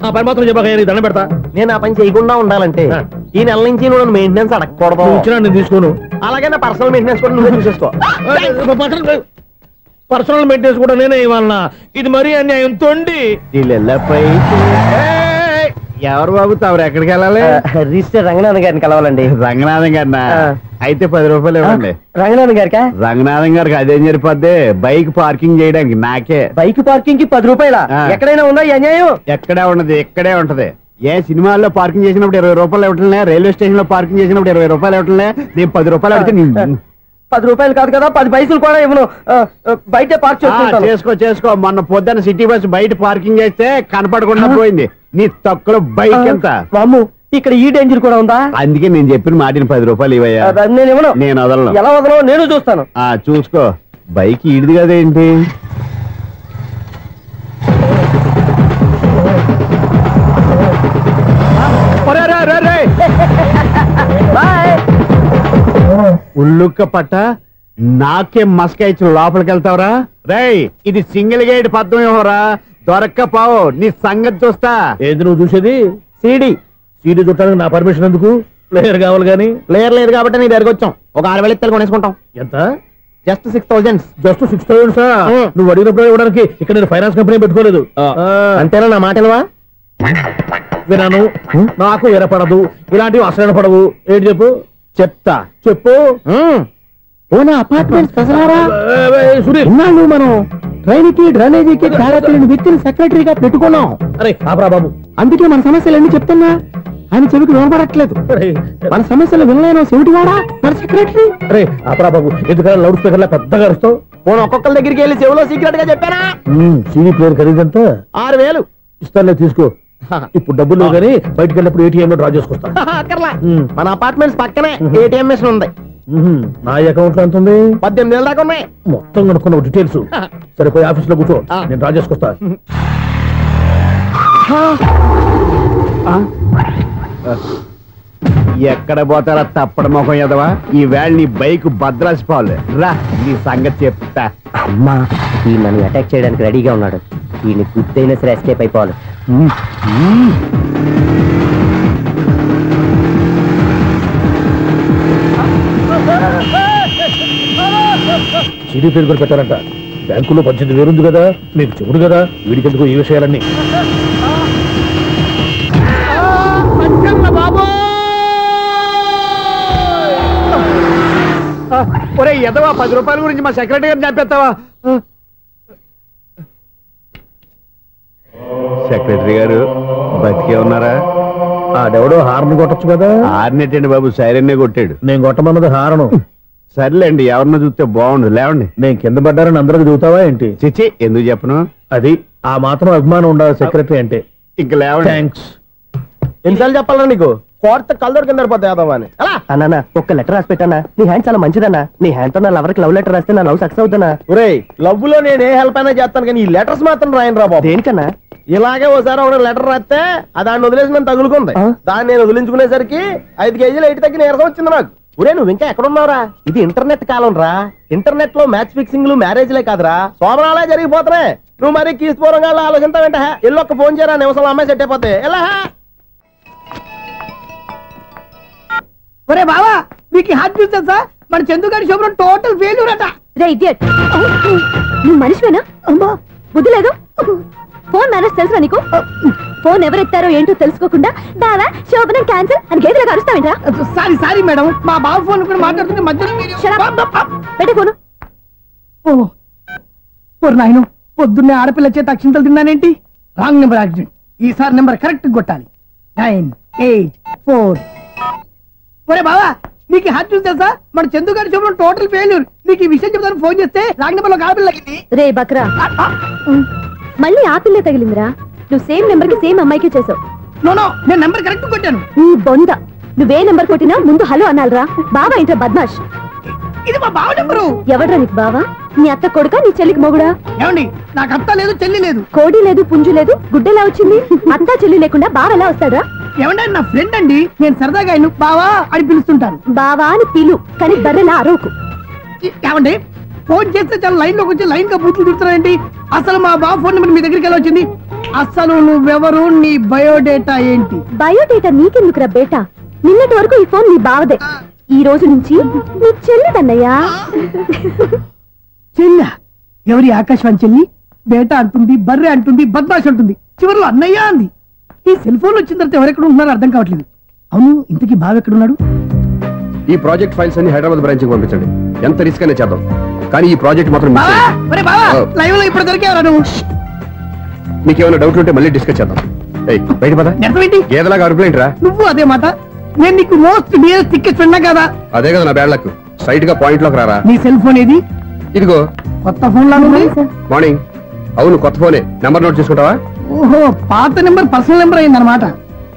ఆ పని మాత్రం చెప్పక దండం పెడతా. నేను ఆ పని చేయకుండా ఉండాలంటే ఈ నెల నుంచి నువ్వు మెయింటెనెన్స్ అడగకూడదు. నేను తీసుకోను. అలాగే నా పర్సనల్ మెయింటెనెన్స్ కూడా నువ్వే చూసేసుకో. పర్సనల్ మెయింటెనెన్స్ కూడా నేనే ఇవ్వాలన్నా? ఇది మరీ అన్యాయం తోండి. ఎవరు బాబు తవరు ఎక్కడికి వెళ్ళాలి? రిజిస్టర్ రంగనాథ్ గారిని కలవాలండి. రంగనాథం గారినా? అయితే 10 రూపాయలు ఇవ్వండి. రంగనాథ్ గారికా? రంగనాథం గారికి అదేం సరిపోద్ది, బైక్ పార్కింగ్ చేయడానికి. నాకే బైక్ పార్కింగ్ కి 10 రూపాయల? ఎక్కడైనా ఉందా ఈ అన్యాయం? ఎక్కడే ఉండదు, ఇక్కడే ఉంటది. ఏ సినిమాల్లో పార్కింగ్ చేసినప్పుడు 20 రూపాయలు ఇవ్వట్లే, రైల్వే స్టేషన్ లో పార్కింగ్ చేసినప్పుడు 20 రూపాయలు ఇవ్వట్లే. నేను 10 రూపాయలు అడిగితే 10 రూపాయలు కాదు కదా, 10 పైసలు కూడా ఇవ్వను. బయట పార్క్ చేసుకో. మొన్న పొద్దున్న సిటీ బస్ బయట పార్కింగ్ చేస్తే కనపడకుండా పోయింది. నీ తక్కువ బైక్ ఎంత? మాము ఇక్కడ ఈ డేంజర్ కూడా ఉందా? అందుకే నేను చెప్పిన మాటిని 10 రూపాయలు ఇవ్వయ్యా. నేను ఇవ్వను. నేను వదలను. ఎలా వదలను నేను చూస్తాను. చూసుకో. బైక్ ఈడిది కదేంటి? ఉల్లుక్క పట్ట నాకే మస్క ఇచ్చిన లోపలికి వెళ్తావరా? రేయ్, ఇది సింగిల్ గేట్ పద్మం ఇవ్వరా, దొరక్కపోవు. నీ సంగతి చూస్తా. ఏది నువ్వు చూసేది? సీడీ చూడటానికి నా పర్మిషన్ ఎందుకు? ప్లేయర్ కావాలి గానీ. ప్లేయర్ లేదు కాబట్టి నీ దగ్గరకు వచ్చాం. ఒక 6,000 ఇత్తలు కొనేసుకుంటాం. ఎంత? జస్ట్ 6,000. జస్ట్ 6,000? నువ్వు అడిగినప్పుడు ఇవ్వడానికి ఇక్కడ నేను ఫైనాన్స్ కంపెనీ పెట్టుకోలేదు. అంతేనా? నా మాటలవా? వినాను, నాకు ఎరపడదు, ఇలాంటివి అసలు పడవు. ఏంటి చెప్పు? చెప్తా. చెప్పు. అపార్ట్మెంట్ సునీల్, మనం ట్రైన్ కి డ్రైనేజీకి తేడా తెలియని వ్యక్తిని సెక్రటరీగా పెట్టుకున్నాం. అరే ఆపరా బాబు, అందుకే మన సమస్యలన్నీ చెప్తున్నా. ఆయన చెవికి వినపడట్లేదు. మన సమస్యలు వినలేను చెవిటివాడా మన సెక్రటరీ. అరే ఆపరా బాబు, ఎందుకన్నా లౌడ్ స్పీకర్ లా పెద్దగా అరుస్తావు? పోను ఒక్కొక్కరి దగ్గరికి వెళ్ళి చెవిలో సీక్రెట్ గా చెప్పానా? CV player ఖరీదంతా 6,000. ఇస్తానులే, తీసుకో. ఇప్పుడు డబ్బులు లేవు కానీ బయటకు వెళ్ళినప్పుడు ఏటీఎం లో డ్రా చేసుకొస్తా. అక్కర్లా, మన అపార్ట్మెంట్స్ పక్కనే ఏటీఎం మిషన్ ఉంది. నా అకౌంట్ లో ఎంత ఉంది? 18,000 దాకా ఉన్నాయి. మొత్తం కనుక్కున్న డీటెయిల్స్. సరిపోయి ఆఫీస్ లో కూర్చో, నేను డ్రా చేసుకొస్తా. ఎక్కడ పోతారా తప్పడ మొఖం ఎదవా? ఈ వేళ నీ బైక్ భద్రాసి పాలు రా, నీ సంగతి చెప్తా. అమ్మా, ఈ నన్ను అటాక్ చేయడానికి రెడీగా ఉన్నాడు. ఈయన గుద్దైనా సరే ఎస్కేప్ అయిపోవాలి. సిడీ పేరు కూడా పెట్టారంట. బ్యాంకులో 18,000 ఉంది కదా, మీకు చెవుడు కదా, వీడికెందుకు ఈ విషయాలన్నీ? ఒరే ఎదవా, 10 రూపాయల గురించి మా సెక్రటరీ గారిని చంపేస్తావా? సెక్రటరీ గారు బతికే ఉన్నారా? ఆడెవడో హార్న్ కొట్టచ్చు కదా. హార్న్ ఏంటండి బాబు, సైరన్నే కొట్టాడు. నేను కొట్టమన్నది హారను. సర్లేండి, ఎవరినో చూస్తే బాగుండు. లేవండి. నేను కింద పడ్డారని అందరికి చూతావా ఏంటి? చిచ్చి, ఎందుకు చెప్పను? అది ఆ మాత్రం అభిమానం ఉండాలి సెక్రటరీ అంటే. ఇంకా లేవండి. థ్యాంక్స్. ఎన్నిసార్లు చెప్పాలా నీకు? కోర్త కలర్ కింద పడిపోతాయి యాదవని. అన్నా ఒక్క లెటర్ రాసి పెట్టానా? నీ హ్యాండ్ చాలా మంచిదన్నా. నీ హ్యాండ్ తో నా లవర్కి లవ్ లెటర్ రాస్తే నా లవ్ సక్సెస్ అవుతానా? ఒరే, లవ్ లో నేను ఏ హెల్ప్ అయినా చేస్తాను, కానీ ఈ లెటర్స్ మాత్రం రాయను రా బాబు. దేనికన్నా? ఇలాగే ఓసారి ఒక లెటర్ రాస్తే దాన్ని వదిలేసి నన్ను తగులుకుంది. దాన్ని నేను వదిలించుకునేసరికి 5 కేజీలు 8 తగ్గి నీరసం వచ్చింది నాకు. ఒరే, నువ్వు ఇంకా ఎక్కడున్నావురా? ఇది ఇంటర్నెట్ కాలం రా. ఇంటర్నెట్ లో మ్యాచ్ ఫిక్సింగ్లు మ్యారేజ్లే కాదురా, సోమనాలే జరిగిపోతున్నాయి. నువ్వు మరి కీస్పూరంగా ఆలోచించావేంట? ఎల్లొక్క ఫోన్ చేయరా, నిమిషంలో అమ్మాయి సెట్ అయిపోతే. ఎలా? ఒరే బావా, మీకు హార్ట్ న్యూస్ తెలుసా? మన చందుగారి శుభ్రం టోటల్ ఫెయిల్యూర్ అట. రే ఇడియట్, నువ్వు మనిషివేనా? అమ్మా, బుద్ధి లేదు. ఫోన్ మేనేజ్ తెలుసా నీకు? ఫోన్ ఎవరెత్తారో ఏంటో తెలుసుకోకుండా బావా శోభనం క్యాన్సిల్ అని గేదెలకు అరుస్తావేంట్రా? సారీ సారీ మేడం, మా బావ ఫోన్ కూడా మాట్లాడుతుంటే మధ్యలో పెట్టే ఫోను. ఓ నాయను, పొద్దున్నే ఆడపిల్ల చేత అక్షింతలు తిన్నానేంటి? Wrong number accident. ఈసారి నెంబర్ కరెక్ట్ కొట్టాలి. 9, 8, 4. ఒరే బావా, నీకు హార్ట్ న్యూస్ తెలుసా? మన చందుగారి శుభ్రం టోటల్ ఫెయిల్యూర్. నీకు ఈ విషయం చెప్తాను ఫోన్ చేస్తే రాంగ్ నెంబర్ లో ఆడపిల్ల తగ్గింది. రే బక్రా, మళ్ళీ ఆ పిల్లే తగిలిందిరా. నువ్వు సేమ్ నెంబర్ కి సేమ్ అమ్మాయికే చేసావు. నో, నేను నెంబర్ కరెక్ట్ కొట్టాను. ఈ బొంద, నువ్వే నెంబర్ కొట్టినా ముందు హలో అనాలిరా. బావా ఏంట్రా బద్మాష్? ఇది మా బావ నెంబరు. ఎవడ్రా నీకు బావా? నీ అత్త కొడుకా, నీ చెల్లికి మొగుడా? ఏమండి, నాకు అత్త లేదు, చెల్లి లేదు. కోడి లేదు, పుంజు లేదు, గుడ్డెలా వచ్చింది? అత్త చెల్లి లేకుండా బావ ఎలా వస్తాడా? ఏమంటే నా ఫ్రెండ్ అండి, నేను సరదాగా ఆయన బావా అని పిలుస్తుంటాను. బావా అని పిలు, కానీ బర్రెలా అరవకు. ఏమండి, ఫోన్ చేస్తే చాలా లైన్ లోకి వచ్చి లైన్ గా బూతులు తిడుతున్నాయండి. అసలు మా బావ ఫోన్ నెంబర్ మీ దగ్గరికి ఎలా వచ్చింది? అసలు నువ్వెవరు, నీ బయోడేటా ఏంటి? బయోడేటా నీకెందుకురా బేటా? నిన్నటి వరకు ఈ ఫోన్ నీ బావదే, ఈ రోజు నుంచి నీ చెల్లిదన్నయ్యా. చెల్లి? ఎవరి ఆకాశవాణి చెల్లి? బేటా అంటుంది, బర్రె అంటుంది, బద్మాష్ అంటుంది, చివరిలో అన్నయ్య అంది. ఈ సెల్ ఫోన్ వచ్చిన తర్వాత ఎవరెక్కడ ఉంటున్నారో అర్థం కావట్లేదు. అవును, ఇంతకీ బావ ఎక్కడున్నాడు? ఈ ప్రాజెక్ట్ ఫైల్స్ అన్ని హైదరాబాద్ బ్రాంచ్ కి పంపించండి. ఎంత రిస్క్ అయినా చేద్దాం, కానీ ఈ ప్రాజెక్ట్ మాత్రం లైవ్ లో ఇప్పుడు దొరికేవరా నువ్వు? మీకు ఏమైనా డౌట్ ఉంటే మళ్ళీ డిస్కస్ చేద్దాం. బయట పద. గేదలాగా అరుపులేంట్రా? నువ్వు అదే మాట. నేను నీకు మోస్ట్ డియరెస్ట్ టికెట్స్ ఉన్నా కదా. అదే కదా నా బ్యాడ్ లక్. స్ట్రైట్ గా పాయింట్ లోకి రారా. నీ సెల్ ఫోన్ ఏది? ఇదిగో. కొత్త ఫోన్ లా ఉంది. మార్నింగ్. అవును, కొత్త ఫోనే. నెంబర్ నోట్ చేసుకుంటావా? ఓహో, పాత నెంబర్ పర్సనల్ నెంబర్ అయిందన్నమాట.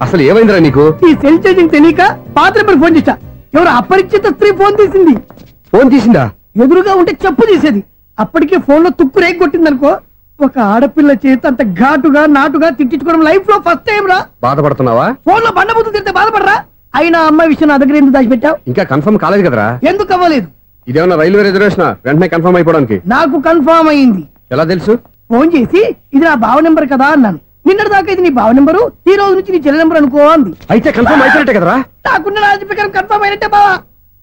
అసలు ఏమైందిరా నీకు? ఈ సెల్ చేంజింగ్ తెలియక పాత నెంబర్ ఫోన్ చేశా. ఎవరు అపరిచిత స్త్రీ ఫోన్ తీసింది. ఫోన్ తీసిందా? ఎదురుగా ఉంటే చెప్పు తీసేది. అప్పటికే ఫోన్ లో తుక్కు రేగి కొట్టిందనుకో. ఒక ఆడపిల్ల చేత అంత ఘాటుగా నాటుగా తిట్టించుకోవడం లైఫ్ లో ఫస్ట్ టైం రా. బాధపడుతున్నావా? ఫోన్ లో బండబుద్ధులు తింటే బాధపడరా? అయినా అమ్మాయి విషయం నా దగ్గర ఎందుకు దాచిపెట్టావు? ఇంకా కన్ఫర్మ్ కాలేదు కదరా. ఎందుకు అవ్వలేదు? ఇదేమన్నా రైల్వే రిజర్వేషన్? వెంటనే కన్ఫర్మ్ అయిపోవడానికి. నాకు కన్ఫర్మ్ అయింది. ఎలా తెలుసు? ఫోన్ చేసి ఇది నా బావ నెంబర్ కదా అన్నాను. నిన్నటి దాకా ఇది నీ బావ నెంబరు, ఈ రోజు నుంచి నీ చెల్లి నెంబర్ అనుకో అంది. అయితే కన్ఫర్మ్ అయిపోయినట్టే కదరా? నాకున్న రాజు ప్రకారం కన్ఫర్మ్ అయినట్టే బావా.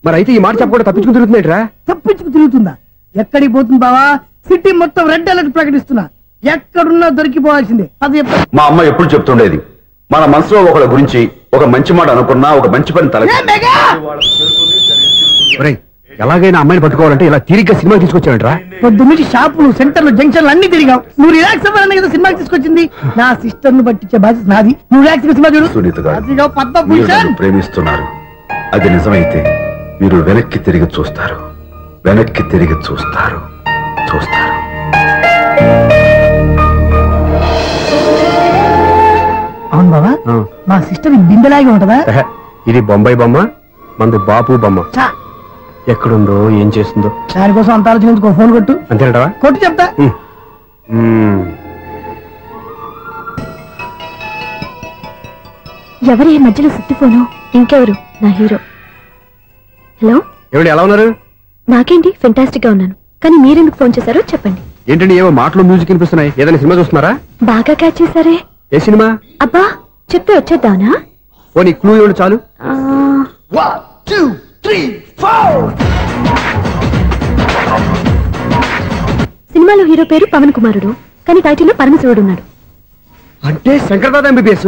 మరి అయితే ఈ మాట చెప్పకుండా తప్పించుకు తిరుగుతున్నట్రా? తప్పించుకు తిరుగుతుందా? ఎక్కడికి పోతుంది బావా? సిటీ మొత్తం రెడ్ అలర్ట్ ప్రకటిస్తున్నా. ఎక్కడున్నా దొరికిపోవాల్సిందే. అది మా అమ్మ ఎప్పుడు చెప్తుండేది, మన మనసులో ఒకళ్ళ గురించి ఒక మంచి మాట అనుకున్నా ఒక మంచి పని తల ఎలాగైనా అమ్మాయిని పట్టుకోవాలంటే ఇలా తిరిగ్గా సినిమా తీసుకొచ్చాడంట్రా. పొద్దు నుంచి షాపులు సెంటర్లు జంక్షన్లు అన్ని తిరిగావు. నువ్వు రిలాక్స్ అవ్వాలని కదా సినిమాకి తీసుకొచ్చింది. నా సిస్టర్ ను పట్టించే బాధ్యత నాది. నువ్వు రిలాక్స్ సినిమా చూడు. సునీత గారు, అదిగో మీరు పద్మభూషణ్. నన్ను ప్రేమిస్తున్నారు. అది నిజమైతే మీరు వెనక్కి తిరిగి చూస్తారు. వెనక్కి తిరిగి చూస్తారు. అవును బాబా, మా సిస్టర్ బిందెలాగే ఉంటదా? ఇది బొంబాయి బొమ్మ, మంది బాపు బొమ్మ. చా, ఎక్కడుందో ఏం చేస్తుందో దానికోసం అంత ఆలోచించుకో. ఫోన్ కొట్టు. అంతేనటవా? కొట్టు చెప్తా. ఎవరి మధ్యలో సుత్తి ఫోను? ఇంకెవరు? నా హీరో. హలో, ఎవరు ఎలా ఉన్నారు? నాకేంటి ఫెంటాస్టిక్ గా ఉన్నాను, కానీ మీరెందుకు ఫోన్ చేశారో చెప్పండి. ఏంటండి ఏవో మాటలు మ్యూజిక్ వినిపిస్తున్నాయి. ఏదైనా సినిమా చూస్తున్నారా? బాగా క్యాచ్ చేశారే. ఏ సినిమా? అబ్బా, చెప్తే వచ్చేద్దానా? ఓ నీ క్లూ ఇవ్వండి చాలు. 1 2 3 4. సినిమాలో హీరో పేరు పవన్ కుమారుడు, కానీ టైటిల్లో పరమశివుడు ఉన్నాడు. అంటే శంకర్దాదా ఎంబీబీఎస్.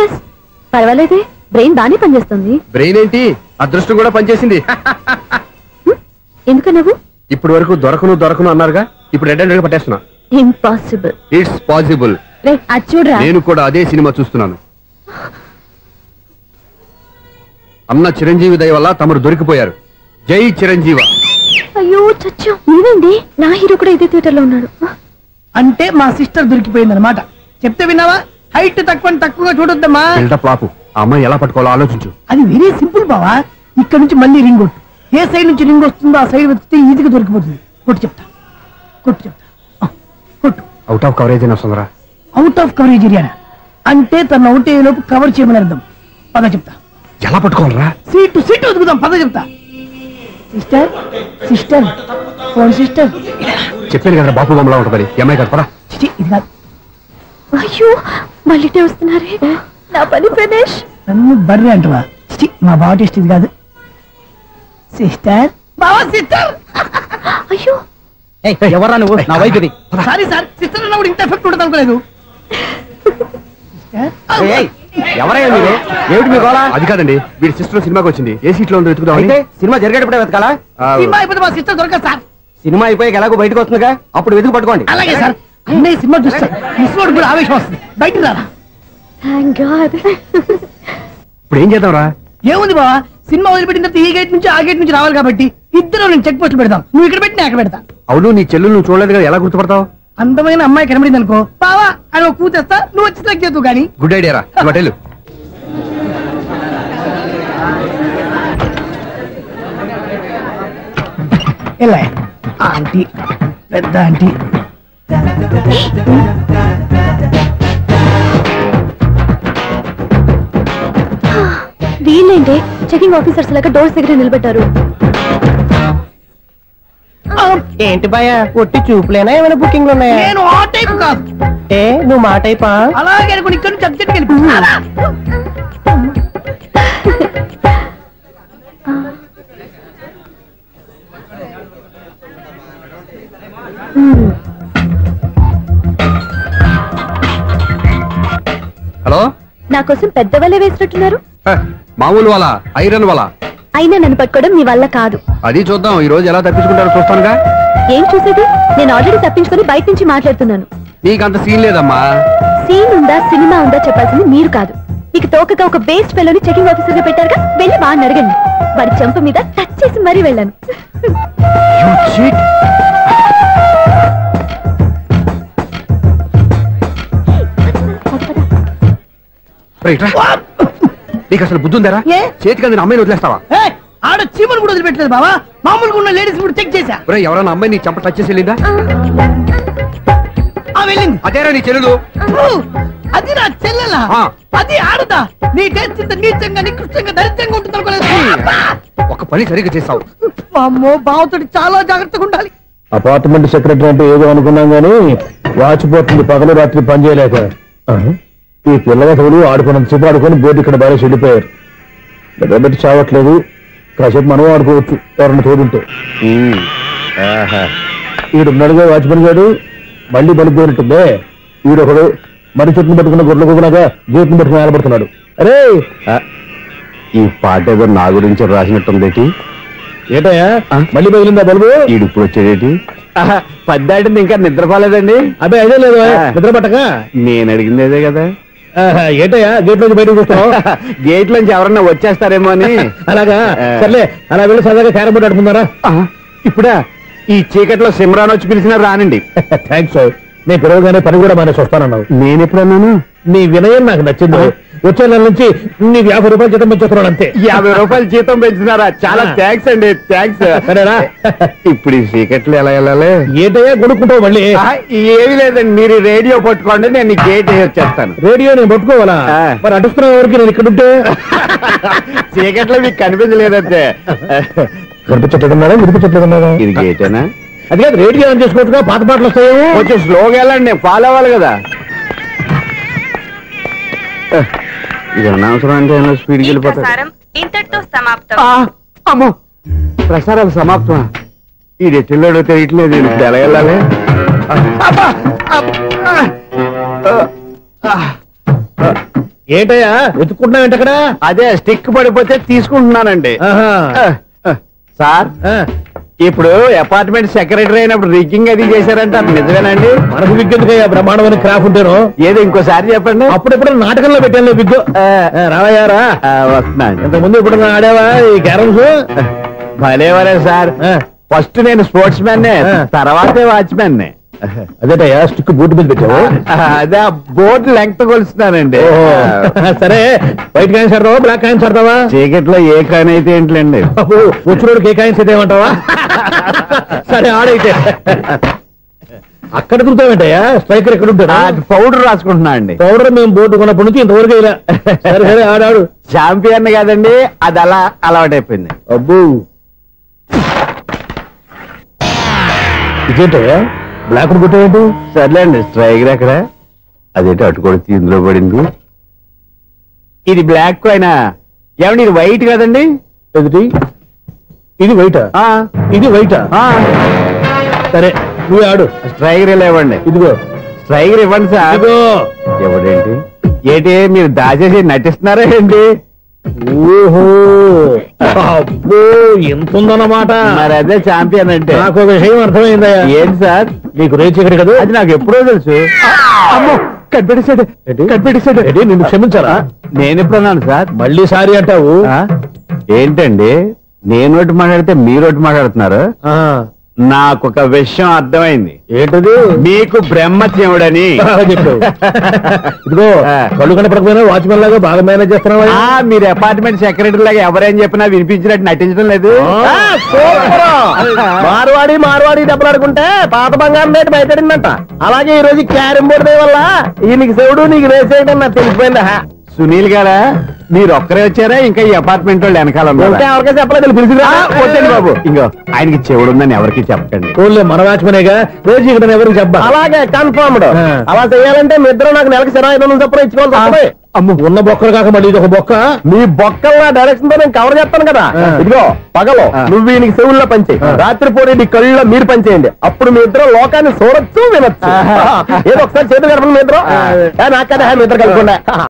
ఎస్, పర్వాలేదే, బ్రెయిన్ బానే పనిచేస్తుంది. బ్రెయిన్ ఏంటి, అదృష్టం కూడా పనిచేసింది. ఎందుకు నువ్వు ఇప్పటి వరకు దొరకను అన్నారుగా, ఇప్పుడు రెడ్ హ్యాండెడ్ గా పట్టేస్తున్నా. ఇంపాసిబుల్. It's possible. అది చూడరా, నేను కూడా అదే సినిమా చూస్తున్నాను. అన్న చిరంజీవి దయ వల్ల తమరు దొరికిపోయారు. జై చిరంజీవ. అయ్యో చచ్చా, నీవేంటి? నా హీరో కూడా ఇదే థియేటర్ లో ఉన్నాడు. అంటే మా సిస్టర్ దొరికిపోయింది అనమాట. చెప్తే విన్నావా? హైట్ తక్కువగా చూడొద్దమ్మా. బిల్డప్ లాపు. ఆ అమ్మాయి ఎలా పట్టుకోవాలో ఆలోచించు. అది వెరీ సింపుల్ బావా. ఇక్కడ నుంచి మళ్ళీ రింగ్ కొట్టు. ఏ సైడ్ నుంచి రింగ్ వస్తుందో ఆ సైడ్ వెతికితే ఈజీగా దొరికిపోతుంది. కొట్టు చెప్తా. కొట్టు. అవుట్ ఆఫ్ కవరేజ్ అని వస్తుందిరా. అవుట్ ఆఫ్ కవరేజ్ ఏరియా అంటే తన అవుట్ అయ్యే లోపు కవర్ చేయమని అర్థం. పద చెప్తా. ఎలా పట్టుకోవాలరా? సీటు వెతుకుదాం. పద చెప్తా. Sister phone sister. చెప్పాను కదా బాపు బొమ్మలా ఉంటుంది. అమ్మాయి కదా పడా. ఇది కాదు. అయ్యో, మళ్ళీ వస్తున్నారే. నా పని ఫినిష్. నన్ను బర్రె అంటవా? మా బావ టేస్ట్ ఇది కాదు. సిస్టర్, బావా సిస్టర్. అయ్యో, ఎవరా నువ్వు? నా వైపు ఇది. సారీ సార్, సిస్టర్ అన్నప్పుడు ఇంత ఎఫెక్ట్ ఉండదు అనుకోలేదు. ఎవరయ్యా మీరు? ఏమిటి మీ గోళ? అది కాదండి, వీడి సిస్టర్ సినిమాకి వచ్చింది. ఏ సీట్ లో ఉందో వెతుకుదాం. అయితే సినిమా జరిగేటప్పుడే వెతకాలా? సినిమా అయిపోతే మా సిస్టర్ దొరకదు సార్. సినిమా అయిపోయాక ఎలాగో బయటకు వస్తుందిగా, అప్పుడు వెతుకు పట్టుకోండి. అలాగే సార్. అన్నయ్య సినిమా చూస్తారు, మిస్వాడు కూడా ఆవేశం వస్తుంది. బయట రారా. Thank God. ఇప్పుడు ఏం చేద్దాంరా? ఏముంది బావా, సినిమా వదిలిపెట్టిన తర్వాత ఈ గేట్ నుంచి ఆ గేట్ నుంచి రావాలి కాబట్టి ఇద్దరు నేను చెక్ పోస్టులు పెడతాం. నువ్వు ఇక్కడ పెట్టి నేను అక్కడ పెడతా. అవును, నీ చెల్లు నువ్వు చూడలేదు కదా, ఎలా గుర్తుపడతావు? అందమైన అమ్మాయి కనబడింది అనుకో, బావా అని ఒక కూతేస్తా, నువ్వు వచ్చి సెలెక్ట్ చేద్దు కానీ. గుడ్ ఐడియా రా. హోటల్ ఎలా ఆంటీ, పెద్ద ఆంటీ. వీళ్ళేంటి చెకింగ్ ఆఫీసర్స్ లాగా డోర్స్ దగ్గర నిలబెట్టారు. ఏంటి భయ, ఒట్టి చూపులేనా ఏమైనా బుకింగ్లు ఉన్నాయా? నేను ఆ టైప్ కాదు. నువ్వు మా టైపా? అలాగే అనుకుని ఇక్కడ నుంచి అర్జెంట్కి వెళ్ళిపోతున్నా. హలో, నా కోసం పెద్ద వలే వేసినట్టున్నారు. మామూలు వాళ్ళ, ఐరన్ వాళ్ళ. అయినా నన్ను పట్టుకోవడం మీ వల్ల కాదు. అది చూద్దాం, ఈ రోజు ఎలా తప్పించుకుంటారో చూస్తానుగా. ఏం చూసేది? నేను ఆల్రెడీ తప్పించుకొని బయట నుంచి మాట్లాడుతున్నాను. నీకంత సీన్ లేదమ్మా. సీన్ ఉందా సినిమా ఉందా చెప్పాల్సింది మీరు కాదు. మీకు తోకగా ఒక బేస్ట్ ఫెలోని చెకింగ్ ఆఫీసర్ గా పెట్టారుగా, వెళ్ళి బాగా అడగండి. వాడి చెంప మీద టచ్ చేసి మరీ వెళ్ళాను. నీకు అసలు బుద్ధి ఉందారా? చేతికి అందిన అమ్మాయిని వదిలేస్తావా? ఆడ చీమలు కూడా వదిలిపెట్టలేదు బావా. మామూలుగా ఉన్న లేడీస్ కూడా చెక్ చేశా. ఎవరైనా అమ్మాయి నీ చెంప టచ్ చేసి వెళ్ళిందా? వెళ్ళింది. అదేరా నీ చెల్లెలు? అది నా చెల్లెలా? అది ఆడదా? నీ టేస్ట్ ఇంత నీచంగా నికృష్టంగా దరిద్రంగా ఉంటుంది అనుకోలేదు. ఒక పని సరిగ్గా చేస్తావు. అమ్మో, బావతోటి చాలా జాగ్రత్తగా ఉండాలి. అపార్ట్మెంట్ సెక్రటరీ అంటే ఏదో అనుకున్నాం గానీ వాచిపోతుంది పగలు రాత్రి పని చేయలేక. ఈ పిల్లలు ఆడుకున్నంత సేపు ఆడుకొని బోర్డు ఇక్కడ బాగా చెడిపోయారు. నిలబెట్టి చావట్లేదు. కాసేపు మనం ఆడుకోవచ్చు ఎవరన్నా తోడుంటే. ఈడున్నాడుగా వాచ్మెన్ గారు, మళ్ళీ బలిపోయినట్టుందే. ఈడొకడు మరి చెట్టును పట్టుకున్న గొడ్ల కుక్కలాగా గేట్ను పట్టుకుని నిలబడుతున్నాడు. అరే, ఈ పాట ఏదో నా గురించి రాసినట్టుంది. ఏటయ్యా మళ్ళీ పగిలిందా బల్బు? ఈడు ఇప్పుడు వచ్చేటి పద్దాటింది ఇంకా నిద్రపోలేదండి. అబ్బాయి అదే లేదు నిద్ర పట్టక. నేను అడిగింది అదే కదా. ఏటయ్యా గేట్ నుంచి బయటకు చూస్తావు? గేట్ నుంచి ఎవరన్నా వచ్చేస్తారేమో అని. అలాగా సర్లే, అలా వెళ్ళి సరదాగా క్యారం బోర్డు ఆడుకుందారా? ఇప్పుడా ఈ చీకట్లో సిమ్రాన్ వచ్చి పిలిచినా రానండి. థ్యాంక్స్. నేను పిలవగానే పని కూడా మానేసి వస్తానన్నావు. నేను ఎప్పుడన్నాను? నీ వినయం నాకు నచ్చింది. వచ్చే నెల నుంచి నీకు 50 రూపాయలు జీతం పెంచుతున్నాను అంతే. 50 రూపాయలు జీతం పెంచుతున్నారా? చాలా థ్యాంక్స్ అండి. థ్యాంక్స్. సరేనా? ఇప్పుడు ఈ చీకట్లు ఎలా వెళ్ళాలి? ఏంటయ్యా కొనుక్కుంటావు మళ్ళీ? ఏమీ లేదండి, మీరు రేడియో పట్టుకోండి, నేను గేట్ వచ్చేస్తాను. రేడియో నేను పట్టుకోవాలా? మరి అడుస్తున్న వరకు నేను ఇక్కడ ఉంటే చీకట్లో మీకు కనిపించలేదంటే. కనిపించట్లేదన్నారా? వినిపించట్లేదన్నారా? ఇది గేటేనా? అది కాదు, రేడియో ఆన్ చేసుకోవచ్చుగా, పాత పాటలు వస్తాయేమో. కొంచెం స్లోగా వెళ్ళండి, నేను ఫాలో అవ్వాలి కదా. ఇది అనవసరం అంటే స్పీడ్కి వెళ్ళిపోతాడు. ఇంతటితో సమాప్తం. అమ్మో, ప్రసారాలు సమాప్తం. ఈ రెట్టిల్లోడో తెలియట్లేదు. ఇప్పుడు ఎలా వెళ్ళాలి? ఏంటయ్యా వెతుక్కుంటున్నావు అక్కడ? అదే స్టిక్ పడిపోతే తీసుకుంటున్నానండి. సార్, ఇప్పుడు అపార్ట్మెంట్ సెక్రటరీ అయినప్పుడు రిగ్గింగ్ అది చేశారంటే అది నిజమేనండి? మనకు విగ్గు ఎందుకయ్యా, బ్రహ్మాండమైన క్రాఫ్ ఉంటాను. ఏదో ఇంకోసారి చెప్పండి. అప్పుడెప్పుడు నాటకంలో పెట్టాను విగ్గు. రావయ్యారా? వస్తున్నాను. ఇంతకుముందు ఇప్పుడు ఆడావా ఈ క్యారమ్స్? భలేవరే సార్. ఫస్ట్ నేను స్పోర్ట్స్ మ్యాన్, తర్వాతే వాచ్మెన్. అదేటయ్యా స్టిక్ బూట్ మీద పెట్టావు? అదే బోర్డు లెంగ్త్ కొలుస్తున్నానండి. సరే, వైట్ కాయిన్స్ ఆడతావా, బ్లాక్ కాయిన్స్ ఆడతావా? చీకట్లో ఏ కాయిన్ అయితే ఏంటండి, వచ్చినోడికి ఏ కాయిన్స్ అయితే ఏమంటావా? సరే ఆడైతే. అక్కడ తిరుగుతావేంటయ్యా? స్ట్రైకర్ ఎక్కడ ఉంటాడా? పౌడర్ రాసుకుంటున్నా అండి. పౌడర్ మేము బోర్డు కొన్నప్పటి నుంచి ఇంతవరకు ఇలా. సరే సరే ఆడాడు. ఛాంపియన్ కాదండి, అది అలా అలవాటైపోయింది. అబ్బు, ఇదేంటయ్యా బ్లాక్ కొట్టావేంటి? సర్లేండి, స్ట్రైకర్ ఎక్కడ? అదేంటి అటుకొడితే ఇందులో పడింది. ఇది బ్లాక్ కాయినా? ఏమండి ఇది వైట్ కదండి? ఎదుటి ఇది వైటా? ఇది వైటా? సరే నువ్వు ఆడు. స్ట్రైకర్ ఇలా ఇవ్వండి. ఇదిగో స్ట్రైకర్ ఇవ్వండి సార్. ఎవడేంటి ఏంటి మీరు దాచేసి నటిస్తున్నారా ఏంటి? ఓహో, అబ్బో ఎంత ఉందన్నమాట. మరి అదే ఛాంపియన్ అంటే. నాకు ఒక విషయం అర్థమైందయ్యా. ఏంటి సార్? నీకు రేచి ఇక్కడ కదా? అది నాకు ఎప్పుడో తెలుసు. అమ్మో, కనిపెట్టేసాడు కనిపెట్టేసాడు. నిన్ను క్షమించాలా? నేను ఎప్పుడన్నాను సార్? మళ్ళీ సారీ అంటావు? ఏంటండి నేను ఒకటి మాట్లాడితే మీరు ఒకటి మాట్లాడుతున్నారు? నాకు ఒక విషయం అర్థమైంది. ఏంటది? మీకు బ్రహ్మత్యముడని చెప్పావు. ఇదిగో కళ్ళు కనపడకపోయినా వాచ్మెన్ లాగా బాగా మేనేజ్ చేస్తున్నావా? మీరు అపార్ట్మెంట్ సెక్రటరీ లాగా ఎవరేం చెప్పినా వినిపించినట్టు నటించడం లేదు. మార్వాడి దెబ్బలాడుకుంటే పాత బంగారం రేటు బయటడిందంట. అలాగే ఈ రోజు క్యారం బోర్డు వల్ల ఈయనకి శివుడు నీకు రేసేయడం నాకు తెలిసిపోయిందా? సునీల్ గారా, మీరు ఒక్కరే వచ్చారా? ఇంకా ఈ అపార్ట్మెంట్ వాళ్ళు వెనకాల ఎవరికీ చెప్పలేదు, పిలిచిరా. వద్దండి బాబు, ఇంకో ఆయనకి చెవుడుందని ఎవరికి చెప్పకండి. మన వాచ్మనేగా రోజు ఇక్కడ ఎవరికి చెప్పాలి? అలాగే కన్ఫర్మ్డ్. అలా చేయాలంటే మీ ఇద్దరు నాకు నెలకు 25,000 చొప్పున ఇచ్చుకోవాలి. అమ్మ, ఉన్న బొక్కలు కాక మళ్ళీ ఇది ఒక బొక్క. మీ బొక్కల డైరెక్షన్ తో నేను కవర్ చేస్తాను కదా. ఇదిగో పగలో నువ్వు ఈయనకి చెవుల్లో పంచే, రాత్రి పూట నీ కళ్ళలో మీరు పనిచేయండి. అప్పుడు మీ ఇద్దరు లోకాన్ని చూడొచ్చు, వినొచ్చు. ఏదో ఒకసారి చేతులు కలపండి మీ ఇద్దరు. నాకదే మీ ఇద్దరు కలుపుకుండా.